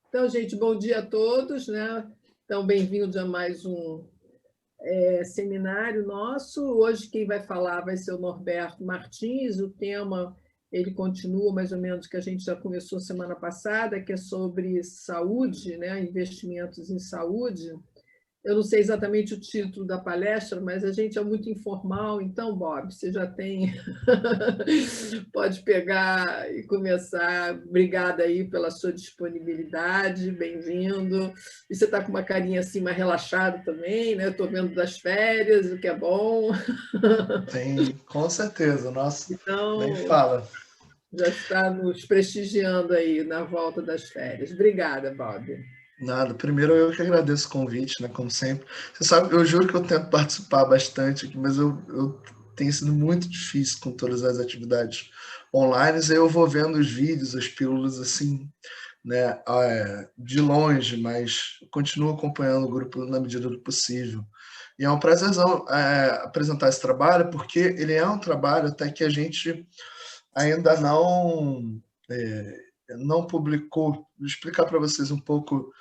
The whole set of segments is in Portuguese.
Então, gente, bom dia a todos, né? Então, bem-vindos a mais um seminário nosso. Hoje quem vai falar vai ser o Norberto Martins. O tema, ele continua mais ou menos que a gente já começou semana passada, que é sobre saúde, né? Investimentos em saúde. Eu não sei exatamente o título da palestra, mas a gente é muito informal, então, Bob, você já tem... Pode pegar e começar. Obrigada aí pela sua disponibilidade, bem-vindo. E você está com uma carinha assim mais relaxada também, né? Estou vendo das férias, o que é bom. Sim, com certeza. Nossa, nem Então, fala. já está nos prestigiando aí na volta das férias. Obrigada, Bob. Nada, primeiro eu que agradeço o convite, né, como sempre. Você sabe, eu juro que eu tento participar bastante aqui, mas eu tenho sido muito difícil com todas as atividades online, aí eu vou vendo os vídeos, as pílulas, assim, né, de longe, mas continuo acompanhando o grupo na medida do possível. E é um prazerzão apresentar esse trabalho, porque ele é um trabalho até que a gente ainda não publicou. Vou explicar para vocês um pouco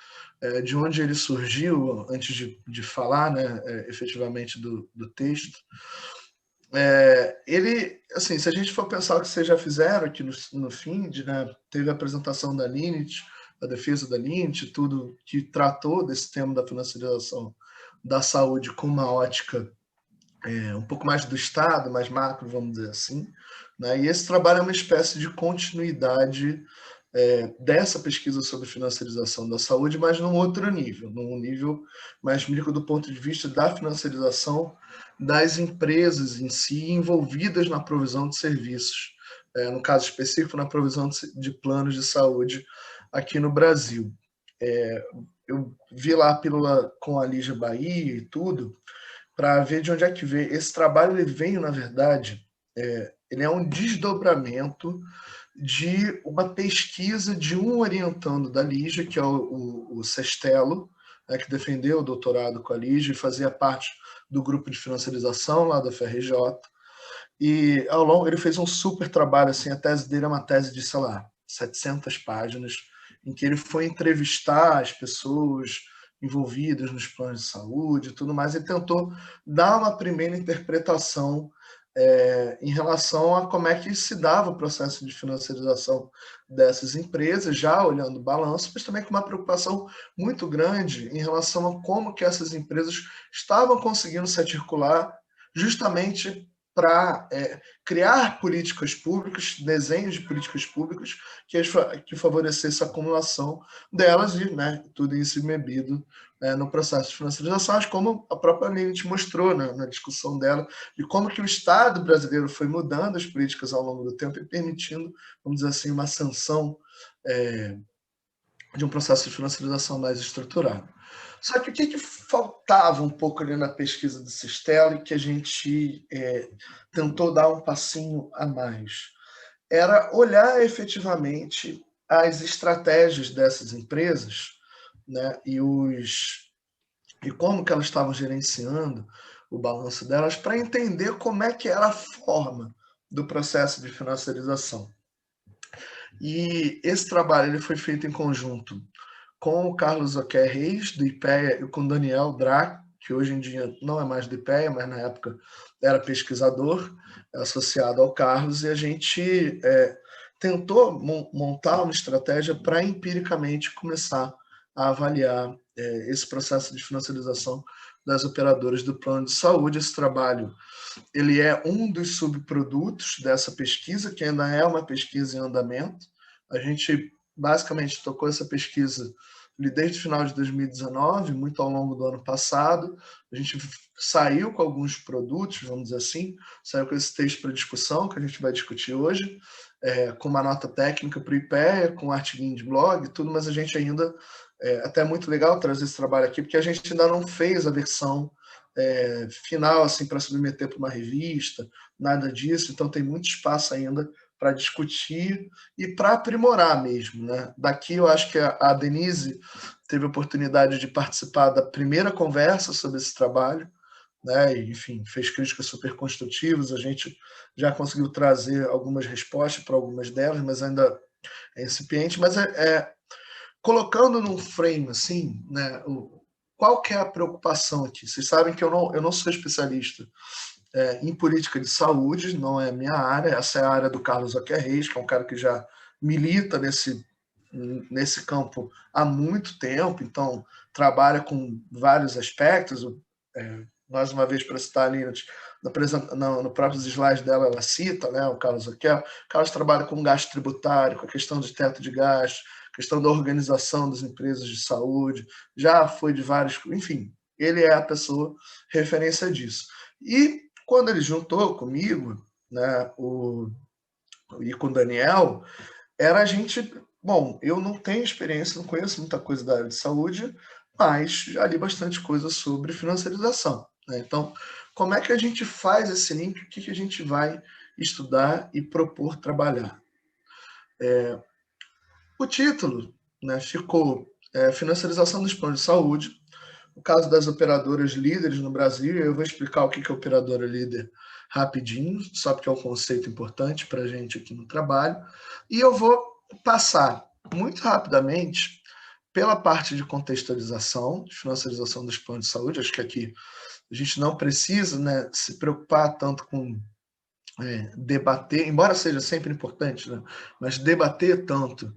de onde ele surgiu, antes de falar, né, efetivamente do texto. Ele, assim, se a gente for pensar o que vocês já fizeram aqui no FIND, né, teve a apresentação da Linit, a defesa da Linit, tudo que tratou desse tema da financiarização da saúde com uma ótica um pouco mais do Estado, mais macro, vamos dizer assim, né? E esse trabalho é uma espécie de continuidade dessa pesquisa sobre financiarização da saúde, mas num outro nível, num nível mais micro do ponto de vista da financiarização das empresas em si envolvidas na provisão de serviços, no caso específico, na provisão de planos de saúde aqui no Brasil. Eu vi lá a pílula com a Lígia Bahia e tudo, para ver de onde é que veio. Esse trabalho ele veio, na verdade, ele é um desdobramento de uma pesquisa de um orientando da Lígia, que é o Sestelo, né, que defendeu o doutorado com a Lígia e fazia parte do grupo de financiarização lá da FRJ. E ao longo ele fez um super trabalho, assim, a tese dele é uma tese de, sei lá, 700 páginas, em que ele foi entrevistar as pessoas envolvidas nos planos de saúde e tudo mais, e tentou dar uma primeira interpretação em relação a como é que se dava o processo de financiarização dessas empresas, já olhando o balanço, mas também com uma preocupação muito grande em relação a como que essas empresas estavam conseguindo se articular justamente para criar políticas públicas, desenhos de políticas públicas que favorecesse a acumulação delas e, né, tudo isso embebido no processo de financiarização, como a própria Linit mostrou, né, na discussão dela, de como que o Estado brasileiro foi mudando as políticas ao longo do tempo e permitindo, vamos dizer assim, uma sanção de um processo de financiarização mais estruturado. Só que o que faltava um pouco ali na pesquisa do Sestelo e que a gente tentou dar um passinho a mais? Era olhar efetivamente as estratégias dessas empresas, né, e como que elas estavam gerenciando o balanço delas para entender como é que era a forma do processo de financiarização. E esse trabalho ele foi feito em conjunto com o Carlos Oquer Reis, do IPEA, e com o Daniel Drac, que hoje em dia não é mais do IPEA, mas na época era pesquisador associado ao Carlos, e a gente tentou montar uma estratégia para empiricamente começar a avaliar esse processo de financiarização das operadoras do plano de saúde. Esse trabalho ele é um dos subprodutos dessa pesquisa, que ainda é uma pesquisa em andamento. A gente basicamente tocou essa pesquisa desde o final de 2019, muito ao longo do ano passado. A gente saiu com alguns produtos, vamos dizer assim, saiu com esse texto para discussão, que a gente vai discutir hoje, com uma nota técnica para o IPEA, com um artiguinho de blog e tudo, mas a gente ainda, até é muito legal trazer esse trabalho aqui, porque a gente ainda não fez a versão final assim, para submeter para uma revista, nada disso, então tem muito espaço ainda para discutir e para aprimorar mesmo, né? Daqui eu acho que a Denise teve a oportunidade de participar da primeira conversa sobre esse trabalho, né? E, enfim, fez críticas super construtivas, a gente já conseguiu trazer algumas respostas para algumas delas, mas ainda é incipiente, mas colocando num frame assim, né? Qual que é a preocupação aqui? Vocês sabem que eu não sou especialista em política de saúde, não é a minha área, essa é a área do Carlos Oquer Reis, que é um cara que já milita nesse campo há muito tempo, então trabalha com vários aspectos. Mais uma vez, para citar ali, no próprios slides dela, ela cita, né, o Carlos Oquer. O Carlos trabalha com gasto tributário, com a questão de teto de gastos, questão da organização das empresas de saúde, já foi de vários... Enfim, ele é a pessoa referência disso. E quando ele juntou comigo, né, e com o Daniel, era a gente... Bom, eu não tenho experiência, não conheço muita coisa da área de saúde, mas já li bastante coisa sobre financiarização, né? Então, como é que a gente faz esse link? O que a gente vai estudar e propor trabalhar? O título, né, ficou Financiarização dos planos de saúde, no caso das operadoras líderes no Brasil. Eu vou explicar o que é operadora líder rapidinho, só porque é um conceito importante para a gente aqui no trabalho. E eu vou passar muito rapidamente pela parte de contextualização, de financiarização dos planos de saúde. Acho que aqui a gente não precisa, né, se preocupar tanto com debater, embora seja sempre importante, né, mas debater tanto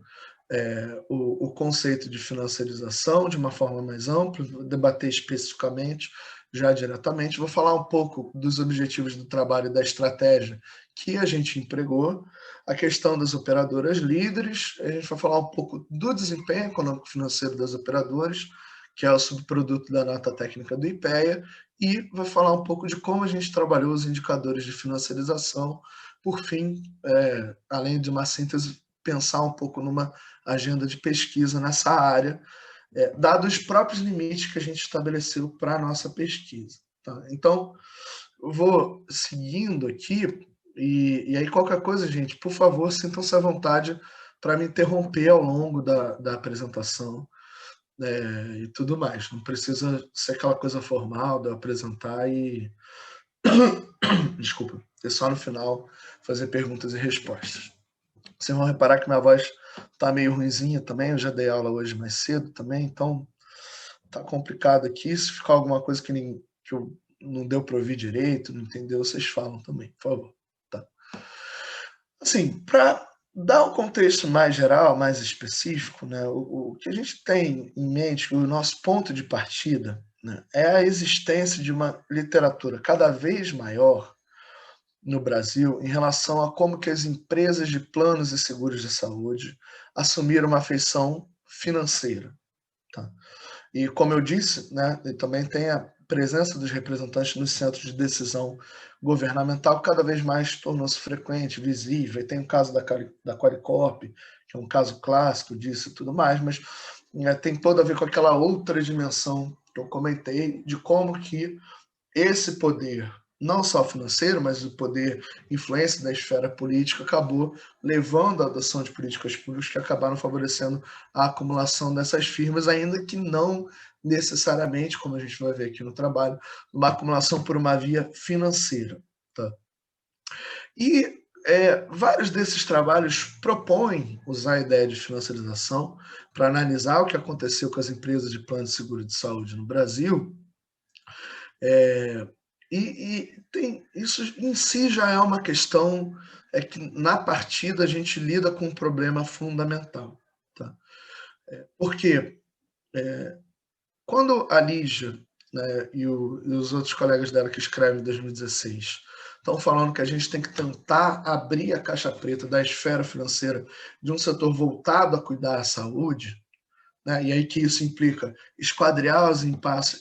o conceito de financiarização de uma forma mais ampla, debater especificamente, já diretamente. Vou falar um pouco dos objetivos do trabalho e da estratégia que a gente empregou, a questão das operadoras líderes, a gente vai falar um pouco do desempenho econômico-financeiro das operadoras, que é o subproduto da nota técnica do IPEA, e vai falar um pouco de como a gente trabalhou os indicadores de financiarização. Por fim, além de uma síntese, pensar um pouco numa agenda de pesquisa nessa área, dados os próprios limites que a gente estabeleceu para a nossa pesquisa. Tá? Então, eu vou seguindo aqui, e aí qualquer coisa, gente, por favor, sintam-se à vontade para me interromper ao longo da apresentação, e tudo mais. Não precisa ser aquela coisa formal de eu apresentar e... Desculpa, é só no final fazer perguntas e respostas. Vocês vão reparar que minha voz tá meio ruinzinha também, eu já dei aula hoje mais cedo também, então tá complicado aqui. Se ficar alguma coisa que eu não deu para ouvir direito, não entendeu, vocês falam também, por favor. Tá. Assim, para dar um contexto mais geral, mais específico, né, o que a gente tem em mente, o nosso ponto de partida, né, é a existência de uma literatura cada vez maior no Brasil em relação a como que as empresas de planos e seguros de saúde assumiram uma feição financeira. Tá? E como eu disse, né, também tem a presença dos representantes nos centros de decisão governamental, que cada vez mais tornou-se frequente, visível. E tem o caso da Qualicorp, que é um caso clássico disso e tudo mais, mas tem todo a ver com aquela outra dimensão que eu comentei, de como que esse poder, não só financeiro, mas o poder influência da esfera política, acabou levando à adoção de políticas públicas que acabaram favorecendo a acumulação dessas firmas, ainda que não necessariamente, como a gente vai ver aqui no trabalho, uma acumulação por uma via financeira. Tá? E vários desses trabalhos propõem usar a ideia de financiarização para analisar o que aconteceu com as empresas de plano de seguro de saúde no Brasil. Isso em si já é uma questão que na partida a gente lida com um problema fundamental. Tá? Porque quando a Lígia, né, e os outros colegas dela que escrevem em 2016 estão falando que a gente tem que tentar abrir a caixa preta da esfera financeira de um setor voltado a cuidar da saúde, né? E aí que isso implica esquadriar os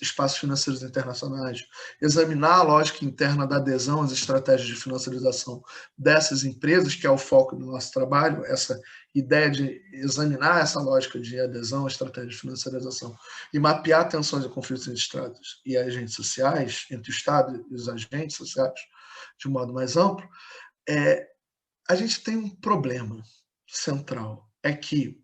espaços financeiros internacionais, examinar a lógica interna da adesão às estratégias de financiarização dessas empresas, que é o foco do nosso trabalho, essa ideia de examinar essa lógica de adesão à estratégia de financiarização e mapear tensões e conflitos entre Estados e agentes sociais, entre o Estado e os agentes sociais, de um modo mais amplo, a gente tem um problema central, é que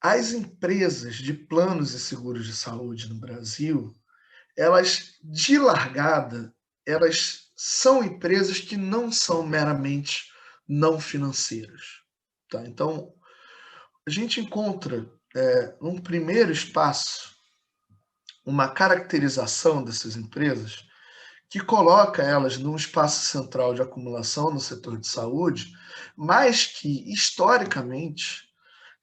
as empresas de planos e seguros de saúde no Brasil, elas, de largada, elas são empresas que não são meramente não financeiras. Tá? Então, a gente encontra, num primeiro espaço, uma caracterização dessas empresas que coloca elas num espaço central de acumulação no setor de saúde, mas que, historicamente,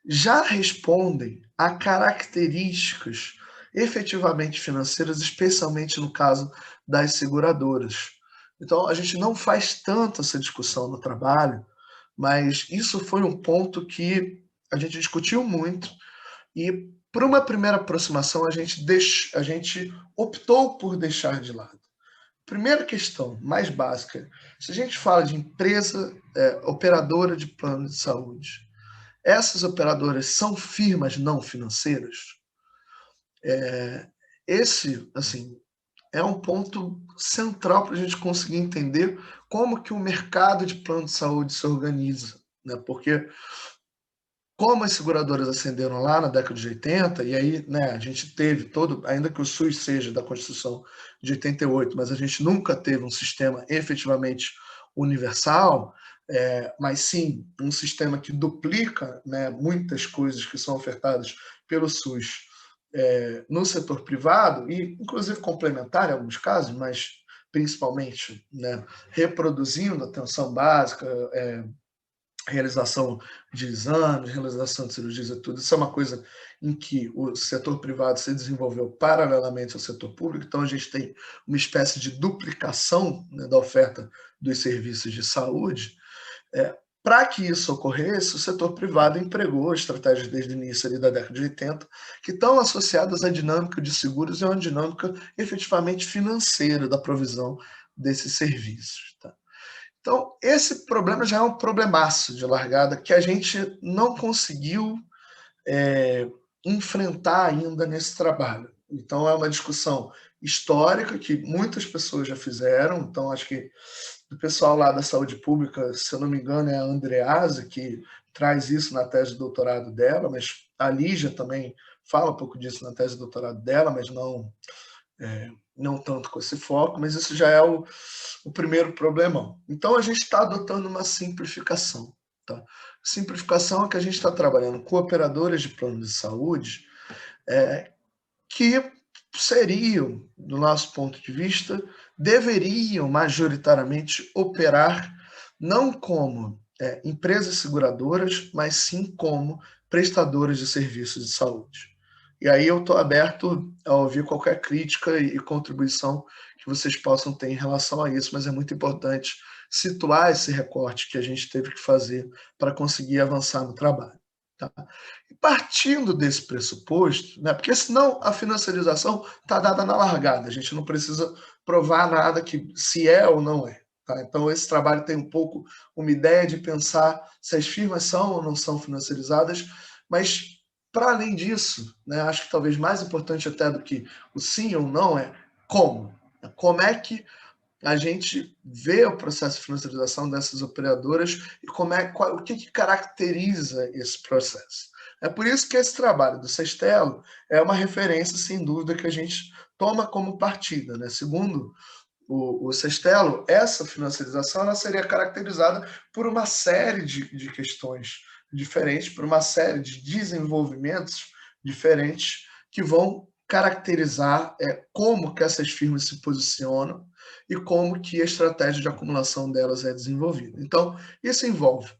já respondem a características efetivamente financeiras, especialmente no caso das seguradoras. Então, a gente não faz tanto essa discussão no trabalho, mas isso foi um ponto que a gente discutiu muito e, por uma primeira aproximação, a gente optou por deixar de lado. Primeira questão, mais básica, se a gente fala de empresa operadora de plano de saúde, essas operadoras são firmas não financeiras? Esse, assim, é um ponto central para a gente conseguir entender como que o mercado de plano de saúde se organiza, né? Porque como as seguradoras ascenderam lá na década de 80, e aí, né, a gente teve todo, ainda que o SUS seja da Constituição de 88, mas a gente nunca teve um sistema efetivamente universal, mas sim um sistema que duplica, né, muitas coisas que são ofertadas pelo SUS no setor privado, e inclusive complementar em alguns casos, mas principalmente, né, reproduzindo a atenção básica, realização de exames, realização de cirurgias e tudo. Isso é uma coisa em que o setor privado se desenvolveu paralelamente ao setor público, então a gente tem uma espécie de duplicação, né, da oferta dos serviços de saúde. Para que isso ocorresse, o setor privado empregou estratégias desde o início ali da década de 80, que estão associadas à dinâmica de seguros e a uma dinâmica efetivamente financeira da provisão desses serviços. Tá? Então, esse problema já é um problemaço de largada que a gente não conseguiu enfrentar ainda nesse trabalho. Então, é uma discussão histórica que muitas pessoas já fizeram. Então, acho que o pessoal lá da saúde pública, se eu não me engano, é a Andreasa, que traz isso na tese de doutorado dela, mas a Lígia também fala um pouco disso na tese de doutorado dela, mas não tanto com esse foco, mas isso já é o primeiro problemão. Então, a gente está adotando uma simplificação. Tá? Simplificação é que a gente está trabalhando com operadoras de plano de saúde que seriam, do nosso ponto de vista, deveriam majoritariamente operar não como empresas seguradoras, mas sim como prestadoras de serviços de saúde. E aí eu estou aberto a ouvir qualquer crítica e contribuição que vocês possam ter em relação a isso, mas é muito importante situar esse recorte que a gente teve que fazer para conseguir avançar no trabalho. Tá? E partindo desse pressuposto, né, porque senão a financiarização está dada na largada, a gente não precisa provar nada que se é ou não é. Tá? Então, esse trabalho tem um pouco uma ideia de pensar se as firmas são ou não são financiarizadas, mas, para além disso, né, acho que talvez mais importante até do que o sim ou não é como. Como é que a gente vê o processo de financiarização dessas operadoras e o que caracteriza esse processo. É por isso que esse trabalho do Sestelo é uma referência, sem dúvida, que a gente toma como partida. Né? Segundo o Sestelo, essa financiarização ela seria caracterizada por uma série de questões diferentes, por uma série de desenvolvimentos diferentes que vão caracterizar como que essas firmas se posicionam e como que a estratégia de acumulação delas é desenvolvida. Então, isso envolve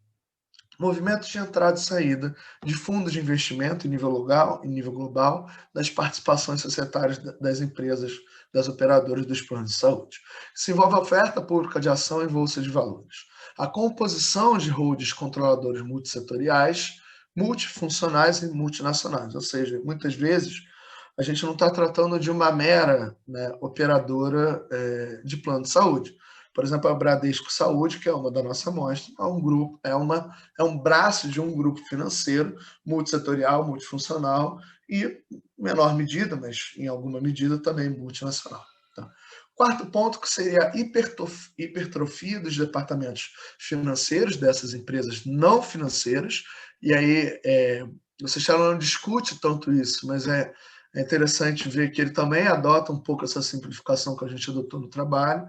movimentos de entrada e saída de fundos de investimento em nível global, das participações societárias das empresas, das operadoras dos planos de saúde. Isso envolve a oferta pública de ação em bolsa de valores, a composição de holdings controladores multissetoriais, multifuncionais e multinacionais, ou seja, muitas vezes a gente não está tratando de uma mera, né, operadora de plano de saúde. Por exemplo, a Bradesco Saúde, que é uma da nossa amostra, é um grupo, é um braço de um grupo financeiro multissetorial, multifuncional e, em menor medida, mas em alguma medida também multinacional. Tá? Quarto ponto, que seria a hipertrofia dos departamentos financeiros dessas empresas não financeiras. E aí, o Seychelles não discute tanto isso, mas é interessante ver que ele também adota um pouco essa simplificação que a gente adotou no trabalho.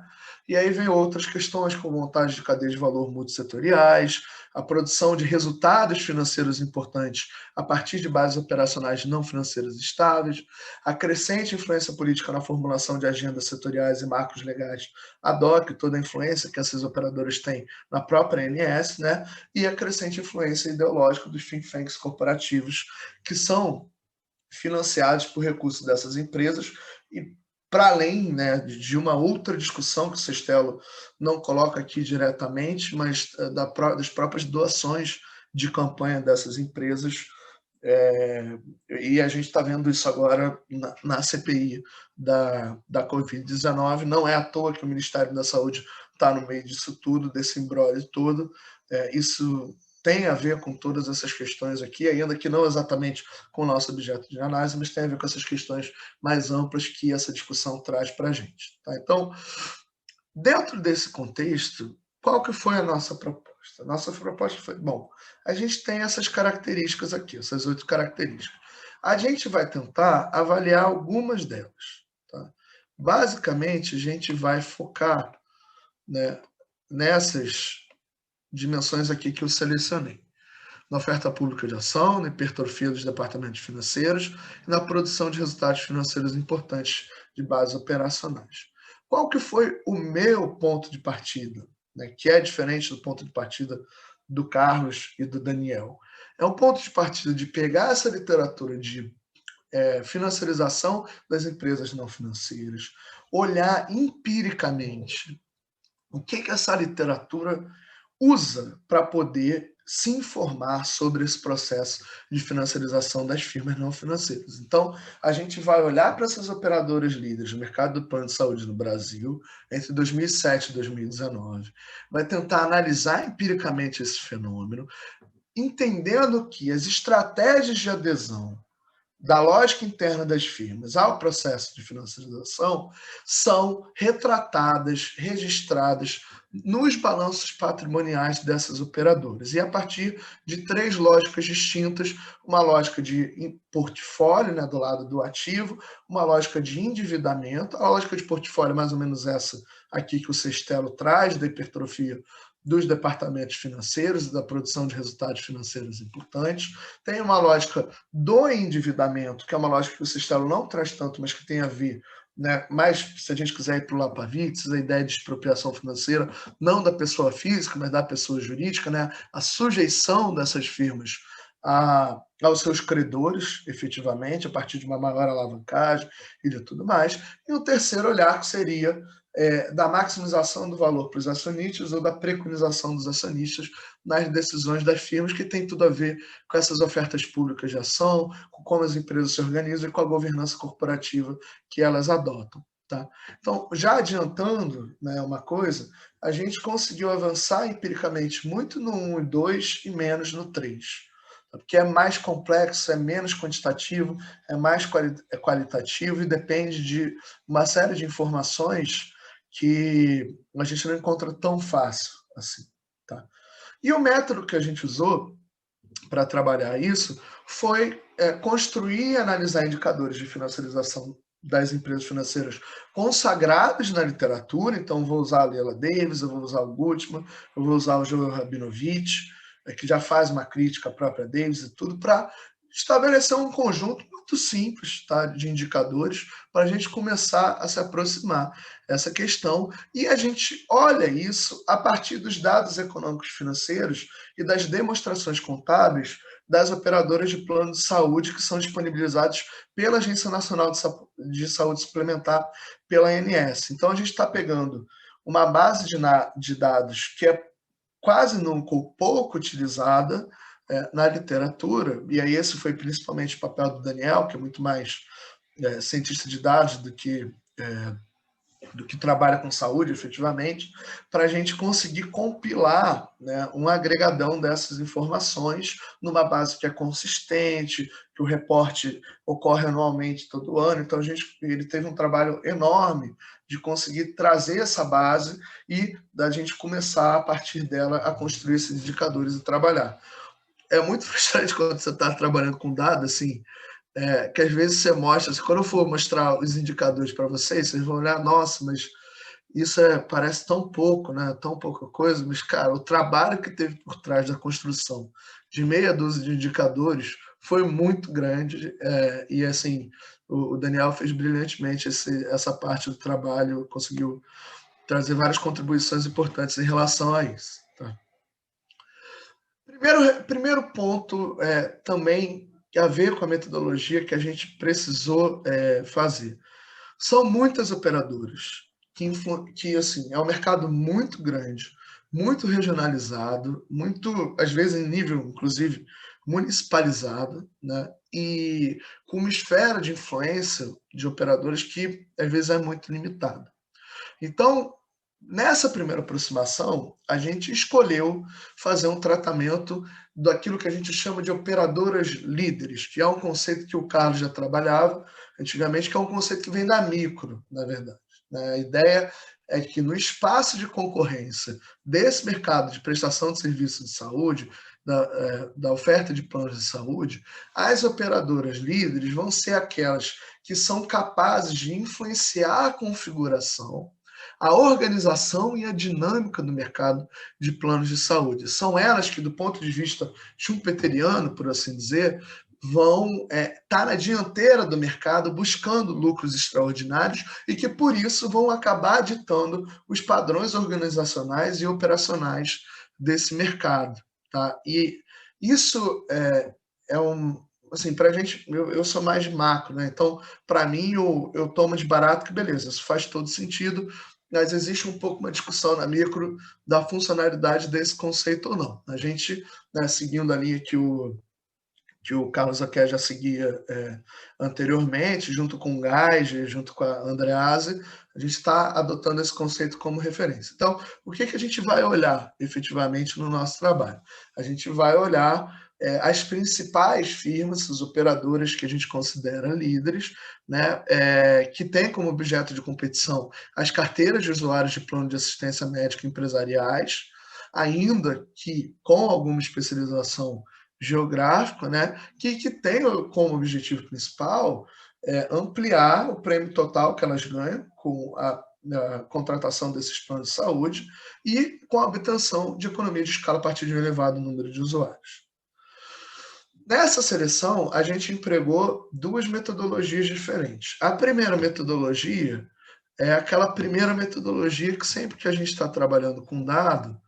E aí vem outras questões, como montagem de cadeias de valor multissetoriais, a produção de resultados financeiros importantes a partir de bases operacionais não financeiras estáveis, a crescente influência política na formulação de agendas setoriais e marcos legais ad hoc, toda a influência que essas operadoras têm na própria ANS, né? E a crescente influência ideológica dos think tanks corporativos, que são financiados por recursos dessas empresas e para além, né, de uma outra discussão que o Sestelo não coloca aqui diretamente, mas das próprias doações de campanha dessas empresas. E a gente está vendo isso agora na CPI da Covid-19. Não é à toa que o Ministério da Saúde está no meio disso tudo, desse imbróglio todo. Isso tem a ver com todas essas questões aqui, ainda que não exatamente com o nosso objeto de análise, mas tem a ver com essas questões mais amplas que essa discussão traz para a gente. Tá? Então, dentro desse contexto, qual que foi a nossa proposta? A nossa proposta foi, bom, a gente tem essas características aqui, essas 8 características. A gente vai tentar avaliar algumas delas. Tá? Basicamente, a gente vai focar, né, nessas dimensões aqui que eu selecionei. Na oferta pública de ação, na hipertrofia dos departamentos financeiros e na produção de resultados financeiros importantes de bases operacionais. Qual que foi o meu ponto de partida, né, que é diferente do ponto de partida do Carlos e do Daniel? É um ponto de partida de pegar essa literatura de financiarização das empresas não financeiras, olhar empiricamente o que essa literatura usa para poder se informar sobre esse processo de financiarização das firmas não financeiras. Então, a gente vai olhar para essas operadoras líderes do mercado do plano de saúde no Brasil entre 2007 e 2019, vai tentar analisar empiricamente esse fenômeno, entendendo que as estratégias de adesão da lógica interna das firmas ao processo de financiarização são retratadas, registradas nos balanços patrimoniais dessas operadoras. E a partir de 3 lógicas distintas, uma lógica de portfólio, né, do lado do ativo, uma lógica de endividamento, a lógica de portfólio é mais ou menos essa aqui que o Sestelo traz, da hipertrofia dos departamentos financeiros e da produção de resultados financeiros importantes. Tem uma lógica do endividamento, que é uma lógica que o Sestelo não traz tanto, mas que tem a ver, né, mas se a gente quiser ir para o Lapavitz, a ideia de expropriação financeira, não da pessoa física, mas da pessoa jurídica, né, a sujeição dessas firmas aos seus credores, efetivamente, a partir de uma maior alavancagem e de tudo mais. E o terceiro olhar, que seria da maximização do valor para os acionistas ou da preconização dos acionistas nas decisões das firmas, que tem tudo a ver com essas ofertas públicas de ação, com como as empresas se organizam e com a governança corporativa que elas adotam. Tá? Então, já adiantando, né, uma coisa, a gente conseguiu avançar empiricamente muito no 1 e 2 e menos no 3. Porque é mais complexo, é menos quantitativo, é mais qualitativo e depende de uma série de informações que a gente não encontra tão fácil assim. Tá? E o método que a gente usou para trabalhar isso foi construir e analisar indicadores de financiarização das empresas financeiras consagrados na literatura. Então, vou usar a Leila Davis, eu vou usar o Gutmann, eu vou usar o Joel Rabinovich, que já faz uma crítica à própria Davis e tudo, para estabelecer um conjunto muito simples, tá, de indicadores para a gente começar a se aproximar dessa questão. E a gente olha isso a partir dos dados econômicos financeiros e das demonstrações contábeis das operadoras de plano de saúde que são disponibilizados pela Agência Nacional de Saúde Suplementar, pela ANS. Então, a gente está pegando uma base de dados que é quase nunca ou pouco utilizada na literatura, e aí esse foi principalmente o papel do Daniel, que é muito mais cientista de dados do que do que trabalha com saúde, efetivamente, para a gente conseguir compilar, né, um agregadão dessas informações numa base que é consistente, que o reporte ocorre anualmente todo ano. Então, ele teve um trabalho enorme de conseguir trazer essa base e da gente começar, a partir dela, a construir esses indicadores e trabalhar. É muito frustrante quando você está trabalhando com dados, assim, que às vezes você mostra, quando eu for mostrar os indicadores para vocês vão olhar, nossa, mas isso parece tão pouco, né? Tão pouca coisa, mas, cara, o trabalho que teve por trás da construção de meia dúzia de indicadores foi muito grande, e assim, o Daniel fez brilhantemente essa parte do trabalho, conseguiu trazer várias contribuições importantes em relação a isso. Tá? Primeiro ponto também a ver com a metodologia que a gente precisou fazer. São muitas operadoras que assim, é um mercado muito grande, muito regionalizado, muito, às vezes, em nível, inclusive, municipalizado, né? E com uma esfera de influência de operadores que, às vezes, é muito limitada. Então, nessa primeira aproximação, a gente escolheu fazer um tratamento daquilo que a gente chama de operadoras líderes, que é um conceito que o Carlos já trabalhava antigamente, que é um conceito que vem da micro, na verdade. A ideia é que no espaço de concorrência desse mercado de prestação de serviços de saúde, da oferta de planos de saúde, as operadoras líderes vão ser aquelas que são capazes de influenciar a configuração, a organização e a dinâmica do mercado de planos de saúde. São elas que, do ponto de vista schumpeteriano, por assim dizer, vão estar na dianteira do mercado buscando lucros extraordinários e que, por isso, vão acabar ditando os padrões organizacionais e operacionais desse mercado. Tá? E isso assim, para a gente, eu sou mais de macro, né? Então, para mim, eu tomo de barato que beleza, isso faz todo sentido, mas existe um pouco uma discussão na micro da funcionalidade desse conceito ou não. A gente, né, seguindo a linha que o Carlos Aquer já seguia anteriormente, junto com o Gage, junto com a Andrease, a gente está adotando esse conceito como referência. Então, o que a gente vai olhar efetivamente no nosso trabalho? A gente vai olhar as principais firmas, as operadoras que a gente considera líderes, né, que têm como objeto de competição as carteiras de usuários de plano de assistência médica empresariais, ainda que com alguma especialização geográfica, né, que tem como objetivo principal ampliar o prêmio total que elas ganham com a contratação desses planos de saúde e com a obtenção de economia de escala a partir de um elevado número de usuários. Nessa seleção, a gente empregou duas metodologias diferentes. A primeira metodologia é aquela primeira metodologia que sempre que a gente está trabalhando com dado,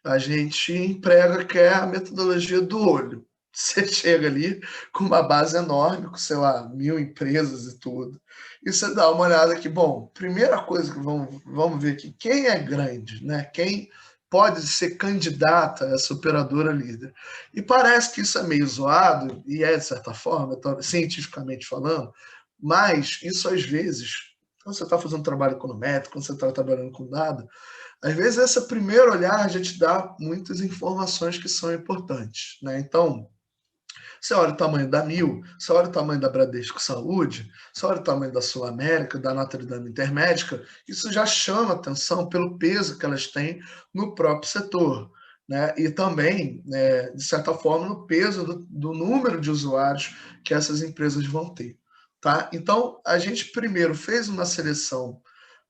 a gente emprega, que é a metodologia do olho. Você chega ali com uma base enorme, com, sei lá, 1000 empresas e tudo, e você dá uma olhada aqui, bom, primeira coisa que vamos ver aqui, quem é grande, né? Quem pode ser candidata a essa operadora líder. E parece que isso é meio zoado, e de certa forma, cientificamente falando, mas isso às vezes, quando você está fazendo um trabalho econométrico, quando você está trabalhando com dado, às vezes esse primeiro olhar já te dá muitas informações que são importantes, né? Então, você olha o tamanho da Mil, você olha o tamanho da Bradesco Saúde, você olha o tamanho da Sul América, da Notre Dame Intermédica, isso já chama atenção pelo peso que elas têm no próprio setor, né? E também, de certa forma, no peso do número de usuários que essas empresas vão ter. Tá? Então, a gente primeiro fez uma seleção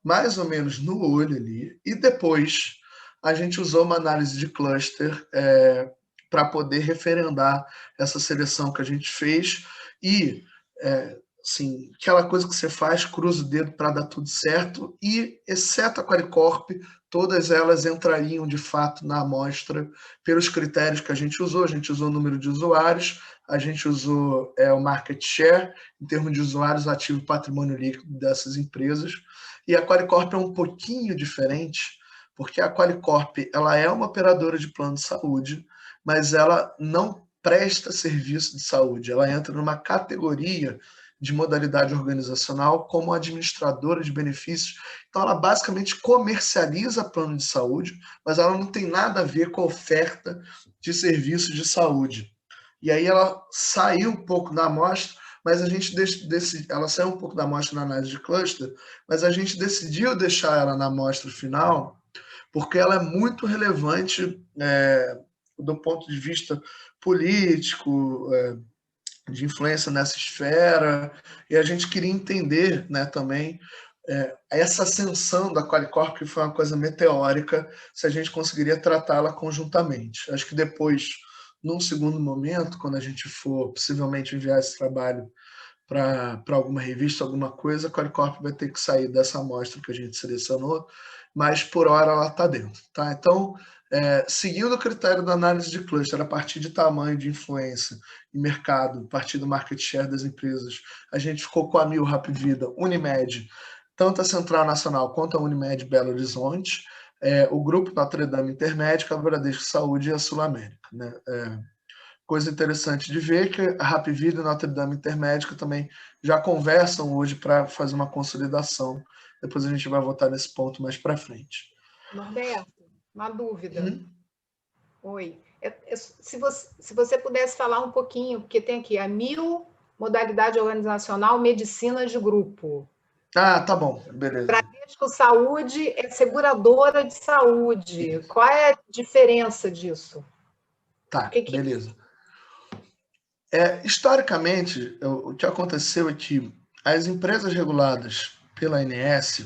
mais ou menos no olho ali, e depois a gente usou uma análise de cluster para poder referendar essa seleção que a gente fez e, assim, aquela coisa que você faz, cruza o dedo para dar tudo certo e, exceto a Qualicorp, todas elas entrariam de fato na amostra pelos critérios que a gente usou. A gente usou o número de usuários, a gente usou o market share, em termos de usuários, ativo e patrimônio líquido dessas empresas. E a Qualicorp é um pouquinho diferente, porque a Qualicorp ela é uma operadora de plano de saúde, mas ela não presta serviço de saúde, ela entra numa categoria de modalidade organizacional como administradora de benefícios. Então, ela basicamente comercializa plano de saúde, mas ela não tem nada a ver com a oferta de serviços de saúde. E aí ela saiu um pouco da amostra, mas a gente ela saiu um pouco da amostra na análise de cluster, mas a gente decidiu deixar ela na amostra final, porque ela é muito relevante do ponto de vista político, de influência nessa esfera, e a gente queria entender, né, também essa ascensão da Qualicorp, que foi uma coisa meteórica, se a gente conseguiria tratá-la conjuntamente. Acho que depois, num segundo momento, quando a gente for possivelmente enviar esse trabalho para alguma revista, alguma coisa, a Qualicorp vai ter que sair dessa amostra que a gente selecionou, mas por hora ela está dentro. Tá? Então, seguindo o critério da análise de cluster, a partir de tamanho de influência e mercado, a partir do market share das empresas, a gente ficou com a Amil, Hapvida, Unimed, tanto a Central Nacional quanto a Unimed Belo Horizonte, o grupo Notre Dame Intermédica, a Bradesco Saúde e a Sul América. Né? Coisa interessante de ver que a Hapvida e a Notre Dame Intermédica também já conversam hoje para fazer uma consolidação. Depois a gente vai voltar nesse ponto mais para frente. Norberto, uma dúvida. Oi. Se você pudesse falar um pouquinho, porque tem aqui a Amil, modalidade organizacional, medicina de grupo. Ah, tá bom, beleza. Bradesco Saúde é seguradora de saúde. Qual é a diferença disso? Tá, beleza. Historicamente, o que aconteceu é que as empresas reguladas pela ANS,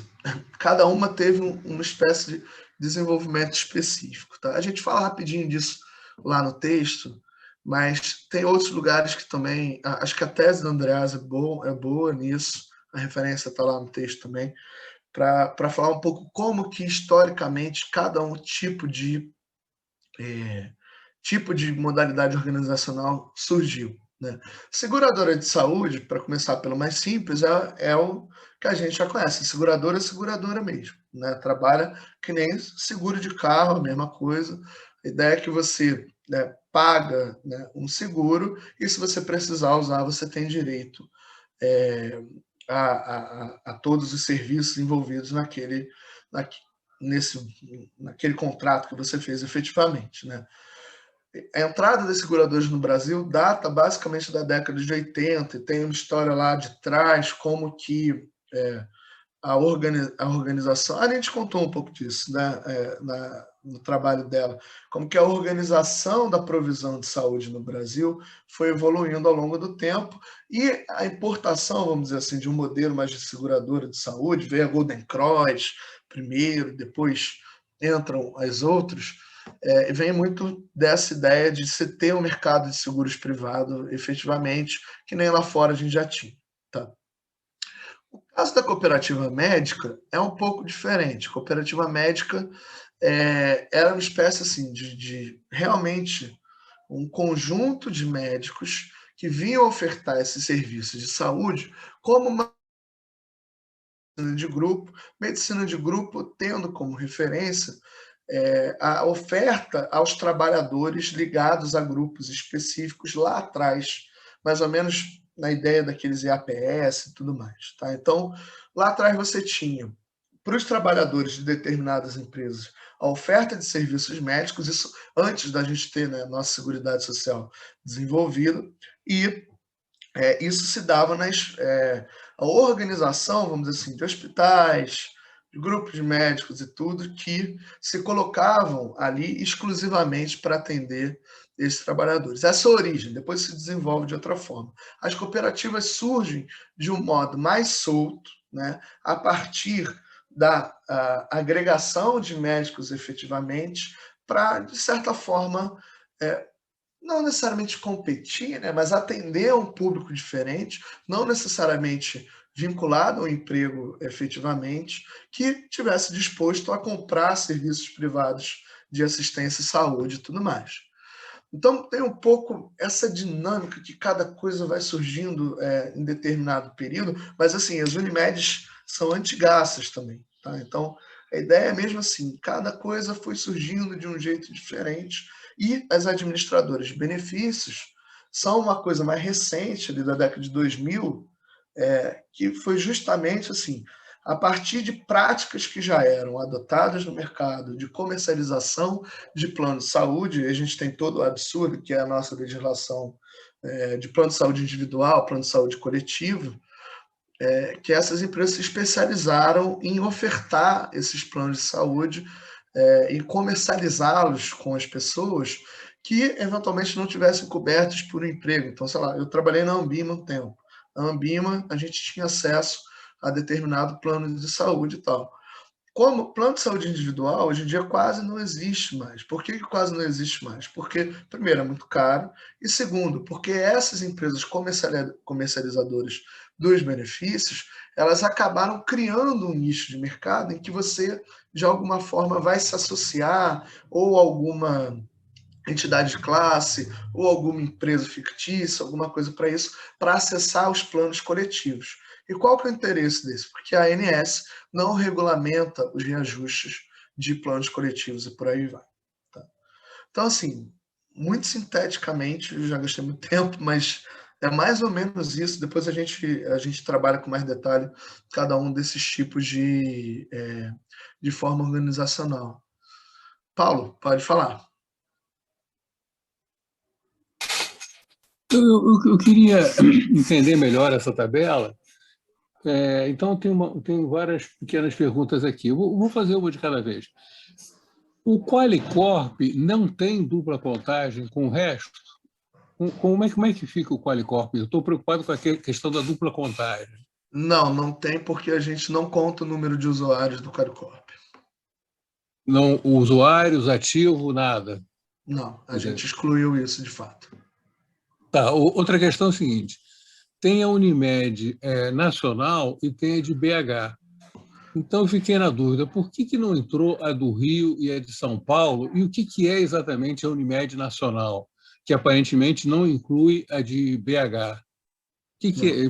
cada uma teve uma espécie de desenvolvimento específico. Tá? A gente fala rapidinho disso lá no texto, mas tem outros lugares que também... Acho que a tese da Andreasa é boa nisso, a referência está lá no texto também, para falar um pouco como que, historicamente, cada tipo de modalidade organizacional surgiu. Né? Seguradora de saúde, para começar pelo mais simples, é o que a gente já conhece. Seguradora é seguradora mesmo. Né? Trabalha que nem seguro de carro, a mesma coisa. A ideia é que você paga um seguro e, se você precisar usar, você tem direito a todos os serviços envolvidos naquele contrato que você fez efetivamente. Né? A entrada das seguradoras no Brasil data basicamente da década de 80, e tem uma história lá de trás, como que a organização... A gente contou um pouco disso, né, no trabalho dela, como que a organização da provisão de saúde no Brasil foi evoluindo ao longo do tempo, e a importação, vamos dizer assim, de um modelo mais de seguradora de saúde, veio a Golden Cross primeiro, depois entram as outras, vem muito dessa ideia de se ter um mercado de seguros privado efetivamente, que nem lá fora a gente já tinha. Tá? O caso da cooperativa médica é um pouco diferente. A cooperativa médica era uma espécie assim, de realmente um conjunto de médicos que vinham ofertar esses serviços de saúde como uma medicina de grupo tendo como referência a oferta aos trabalhadores ligados a grupos específicos lá atrás, mais ou menos na ideia daqueles EAPS e tudo mais. Tá? Então, lá atrás você tinha, para os trabalhadores de determinadas empresas, a oferta de serviços médicos, isso antes da gente ter nossa Seguridade Social desenvolvida, e isso se dava a organização, vamos dizer assim, de hospitais, de grupos de médicos e tudo, que se colocavam ali exclusivamente para atender esses trabalhadores. Essa é a origem, depois se desenvolve de outra forma. As cooperativas surgem de um modo mais solto, né, a partir da agregação de médicos efetivamente, para, de certa forma, não necessariamente competir, né, mas atender a um público diferente, não necessariamente vinculado ao emprego efetivamente, que tivesse disposto a comprar serviços privados de assistência e saúde e tudo mais. Então, tem um pouco essa dinâmica que cada coisa vai surgindo em determinado período, mas assim, as Unimedes são antigaças também. Tá? Então, a ideia é mesmo assim, cada coisa foi surgindo de um jeito diferente, e as administradoras de benefícios são uma coisa mais recente, ali da década de 2000, que foi justamente assim, a partir de práticas que já eram adotadas no mercado de comercialização de plano de saúde. A gente tem todo o absurdo que é a nossa legislação de plano de saúde individual, plano de saúde coletivo, que essas empresas se especializaram em ofertar esses planos de saúde e comercializá-los com as pessoas que eventualmente não tivessem cobertos por um emprego. Então, sei lá, eu trabalhei na Ambima um tempo. Na Ambima, a gente tinha acesso a determinado plano de saúde e tal. Como plano de saúde individual, hoje em dia quase não existe mais. Por que quase não existe mais? Porque, primeiro, é muito caro, e segundo, porque essas empresas comercializadoras dos benefícios, elas acabaram criando um nicho de mercado em que você, de alguma forma, vai se associar ou alguma entidade de classe ou alguma empresa fictícia, alguma coisa para isso, para acessar os planos coletivos. E qual que é o interesse desse? Porque a ANS não regulamenta os reajustes de planos coletivos e por aí vai. Tá? Então, assim, muito sinteticamente, eu já gastei muito tempo, mas é mais ou menos isso. Depois a gente trabalha com mais detalhe cada um desses tipos de forma organizacional. Paulo, pode falar. Eu queria entender melhor essa tabela. Então, tenho várias pequenas perguntas aqui. Eu vou fazer uma de cada vez. O Qualicorp não tem dupla contagem com o resto? Como é que fica o Qualicorp? Eu estou preocupado com a questão da dupla contagem. Não tem, porque a gente não conta o número de usuários do Qualicorp. Não, usuários, ativo, nada? Não, a gente excluiu isso de fato. Tá, outra questão é a seguinte. Tem a Unimed nacional e tem a de BH. Então, eu fiquei na dúvida, por que não entrou a do Rio e a de São Paulo? E o que é exatamente a Unimed nacional, que aparentemente não inclui a de BH?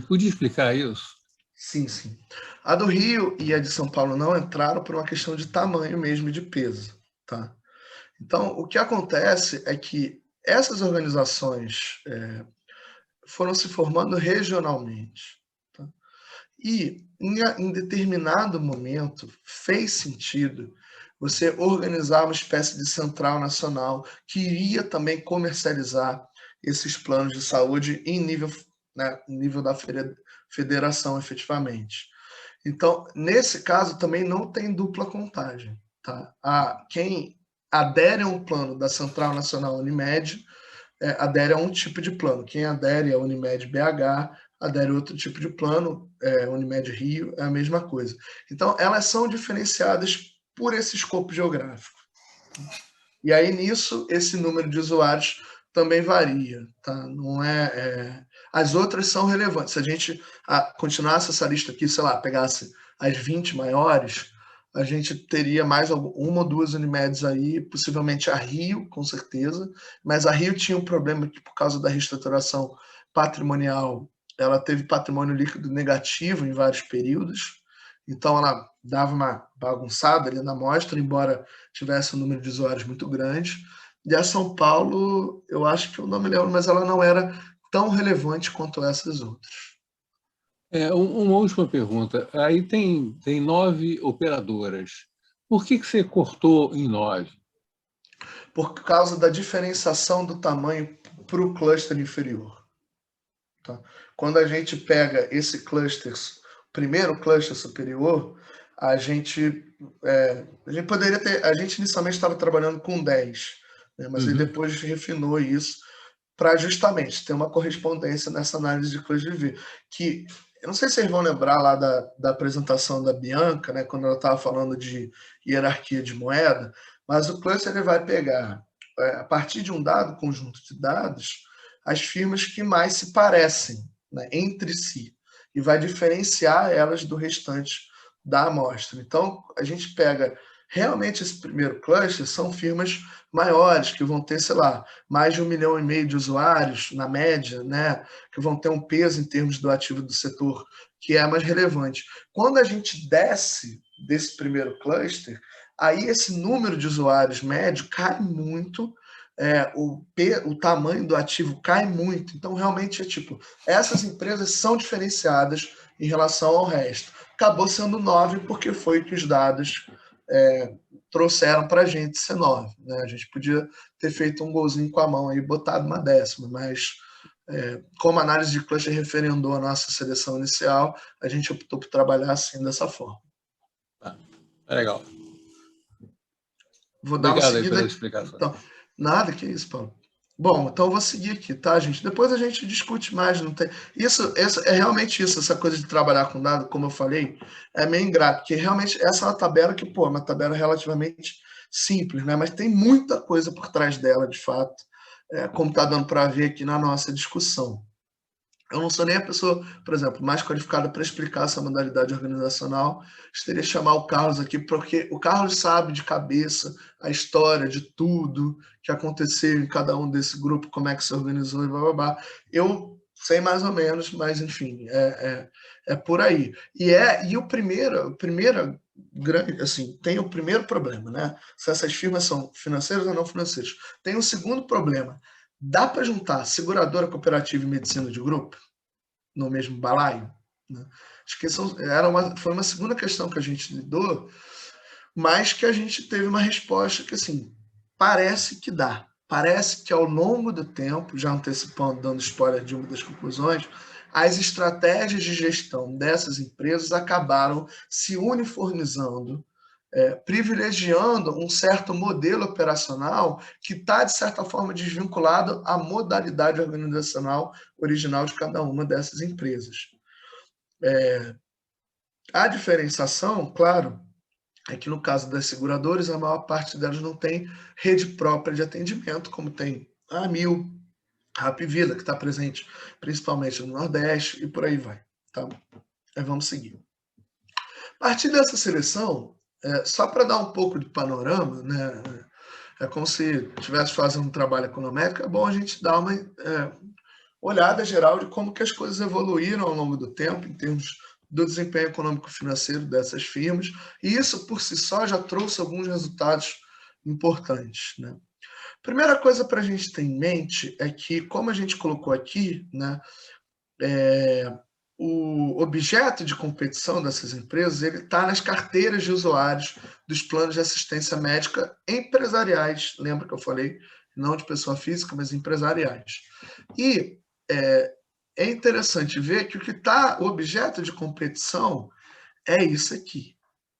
Podia explicar isso? Sim. A do Rio e a de São Paulo não entraram por uma questão de tamanho mesmo e de peso. Tá? Então, o que acontece é que essas organizações foram se formando regionalmente. Tá? E, em determinado momento, fez sentido você organizar uma espécie de central nacional que iria também comercializar esses planos de saúde em nível da federação, efetivamente. Então, nesse caso, também não tem dupla contagem. Tá? Quem adere a um plano da Central Nacional Unimed adere a um tipo de plano. Quem adere a Unimed BH adere a outro tipo de plano, Unimed Rio, é a mesma coisa. Então, elas são diferenciadas por esse escopo geográfico. E aí, nisso, esse número de usuários também varia. Tá? Não as outras são relevantes. Se a gente continuasse essa lista aqui, sei lá, pegasse as 20 maiores, a gente teria mais uma ou duas Unimeds aí, possivelmente a Rio, com certeza, mas a Rio tinha um problema que, por causa da reestruturação patrimonial, ela teve patrimônio líquido negativo em vários períodos, então ela dava uma bagunçada ali na amostra, embora tivesse um número de usuários muito grande. E a São Paulo, eu acho que eu não me lembro, mas ela não era tão relevante quanto essas outras. Uma última pergunta. Aí tem 9 operadoras. Por que você cortou em 9? Por causa da diferenciação do tamanho para o cluster inferior. Tá? Quando a gente pega esse cluster, primeiro cluster superior, a gente poderia ter... A gente inicialmente estava trabalhando com 10, né? Mas aí depois refinou isso para justamente ter uma correspondência nessa análise de cluster de V. Que eu não sei se vocês vão lembrar lá da apresentação da Bianca, né, quando ela estava falando de hierarquia de moeda, mas o cluster ele vai pegar, a partir de um dado conjunto de dados, as firmas que mais se parecem, né, entre si, e vai diferenciar elas do restante da amostra. Então, a gente pega realmente esse primeiro cluster, são firmas maiores, que vão ter, sei lá, mais de 1,5 milhão de usuários, na média, né, que vão ter um peso em termos do ativo do setor que é mais relevante. Quando a gente desce desse primeiro cluster, aí esse número de usuários médio cai muito o tamanho do ativo cai muito. Então, realmente, essas empresas são diferenciadas em relação ao resto. Acabou sendo 9 porque foi que os dados trouxeram para a gente ser 9. Né? A gente podia ter feito um golzinho com a mão e botado uma 10ª, mas como a análise de cluster referendou a nossa seleção inicial, a gente optou por trabalhar assim, dessa forma. Legal. Vou dar Obrigado uma seguida aí pela explicação. Então, nada, que isso, Paulo. Bom, então eu vou seguir aqui, tá, gente? Depois a gente discute mais. Não tem... Isso é realmente isso, essa coisa de trabalhar com dado, como eu falei, é meio ingrato, porque realmente essa é uma tabela que, é uma tabela relativamente simples, né? Mas tem muita coisa por trás dela, de fato, como está dando para ver aqui na nossa discussão. Eu não sou nem a pessoa, por exemplo, mais qualificada para explicar essa modalidade organizacional. Gostaria de chamar o Carlos aqui, porque o Carlos sabe de cabeça a história de tudo que aconteceu em cada um desse grupo, como é que se organizou e blá, blá, blá. Eu sei mais ou menos, mas, enfim, é por aí. E o primeiro grande, assim, tem o primeiro problema, né? Se essas firmas são financeiras ou não financeiras. Tem o segundo problema. Dá para juntar seguradora, cooperativa e medicina de grupo no mesmo balaio? Né? Acho que foi uma segunda questão que a gente lidou, mas que a gente teve uma resposta que, assim, parece que dá. Parece que ao longo do tempo, já antecipando, dando spoiler de uma das conclusões, as estratégias de gestão dessas empresas acabaram se uniformizando, privilegiando um certo modelo operacional que está, de certa forma, desvinculado à modalidade organizacional original de cada uma dessas empresas. A diferenciação, claro, é que no caso das seguradoras, a maior parte delas não tem rede própria de atendimento, como tem a Amil, a Hapvida, que está presente principalmente no Nordeste, e por aí vai. Tá? Vamos seguir. A partir dessa seleção, só para dar um pouco de panorama, né, é como se estivesse fazendo um trabalho econométrico, é bom a gente dar uma olhada geral de como que as coisas evoluíram ao longo do tempo, em termos do desempenho econômico-financeiro dessas firmas, e isso, por si só, já trouxe alguns resultados importantes. Né? Primeira coisa para a gente ter em mente é que, como a gente colocou aqui, né, o objeto de competição dessas empresas está nas carteiras de usuários dos planos de assistência médica empresariais. Lembra que eu falei? Não de pessoa física, mas empresariais. E é interessante ver que o objeto de competição é isso aqui.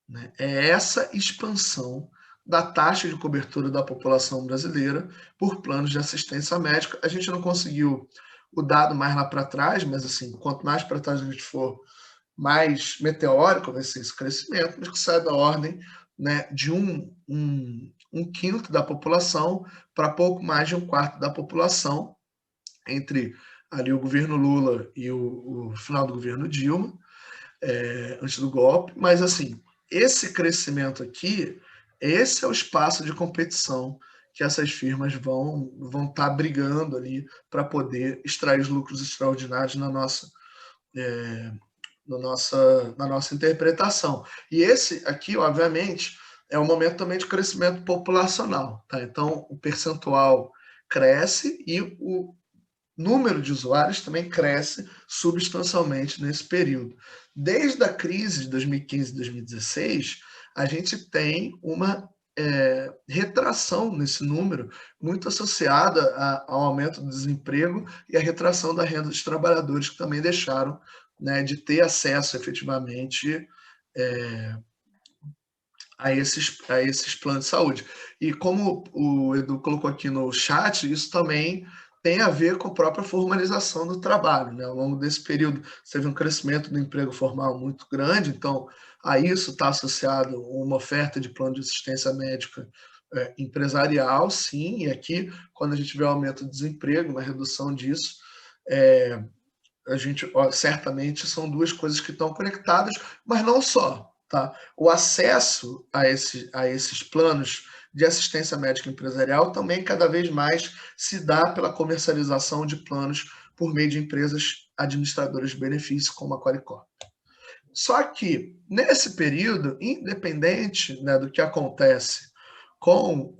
Né? É essa expansão da taxa de cobertura da população brasileira por planos de assistência médica. A gente não conseguiu o dado mais lá para trás, mas assim, quanto mais para trás a gente for, mais meteórico vai ser esse crescimento, mas que sai da ordem, né, de um quinto da população para pouco mais de 1/4 da população, entre ali o governo Lula e o final do governo Dilma, antes do golpe. Mas assim, esse crescimento aqui, esse é o espaço de competição que essas firmas vão estar brigando ali para poder extrair os lucros extraordinários na nossa interpretação. E esse aqui, obviamente, é um momento também de crescimento populacional. Tá? Então, o percentual cresce e o número de usuários também cresce substancialmente nesse período. Desde a crise de 2015 e 2016, a gente tem uma retração nesse número, muito associada ao aumento do desemprego e à retração da renda dos trabalhadores, que também deixaram, né, de ter acesso efetivamente a esses planos de saúde. E como o Edu colocou aqui no chat, isso também tem a ver com a própria formalização do trabalho. Né? Ao longo desse período, teve um crescimento do emprego formal muito grande, então a isso está associado uma oferta de plano de assistência médica empresarial, sim, e aqui, quando a gente vê o aumento do desemprego, uma redução disso, a gente certamente são duas coisas que estão conectadas, mas não só. Tá? O acesso a esses planos de assistência médica empresarial também cada vez mais se dá pela comercialização de planos por meio de empresas administradoras de benefícios, como a Qualicorp. Só que, nesse período, independente, né, do que acontece com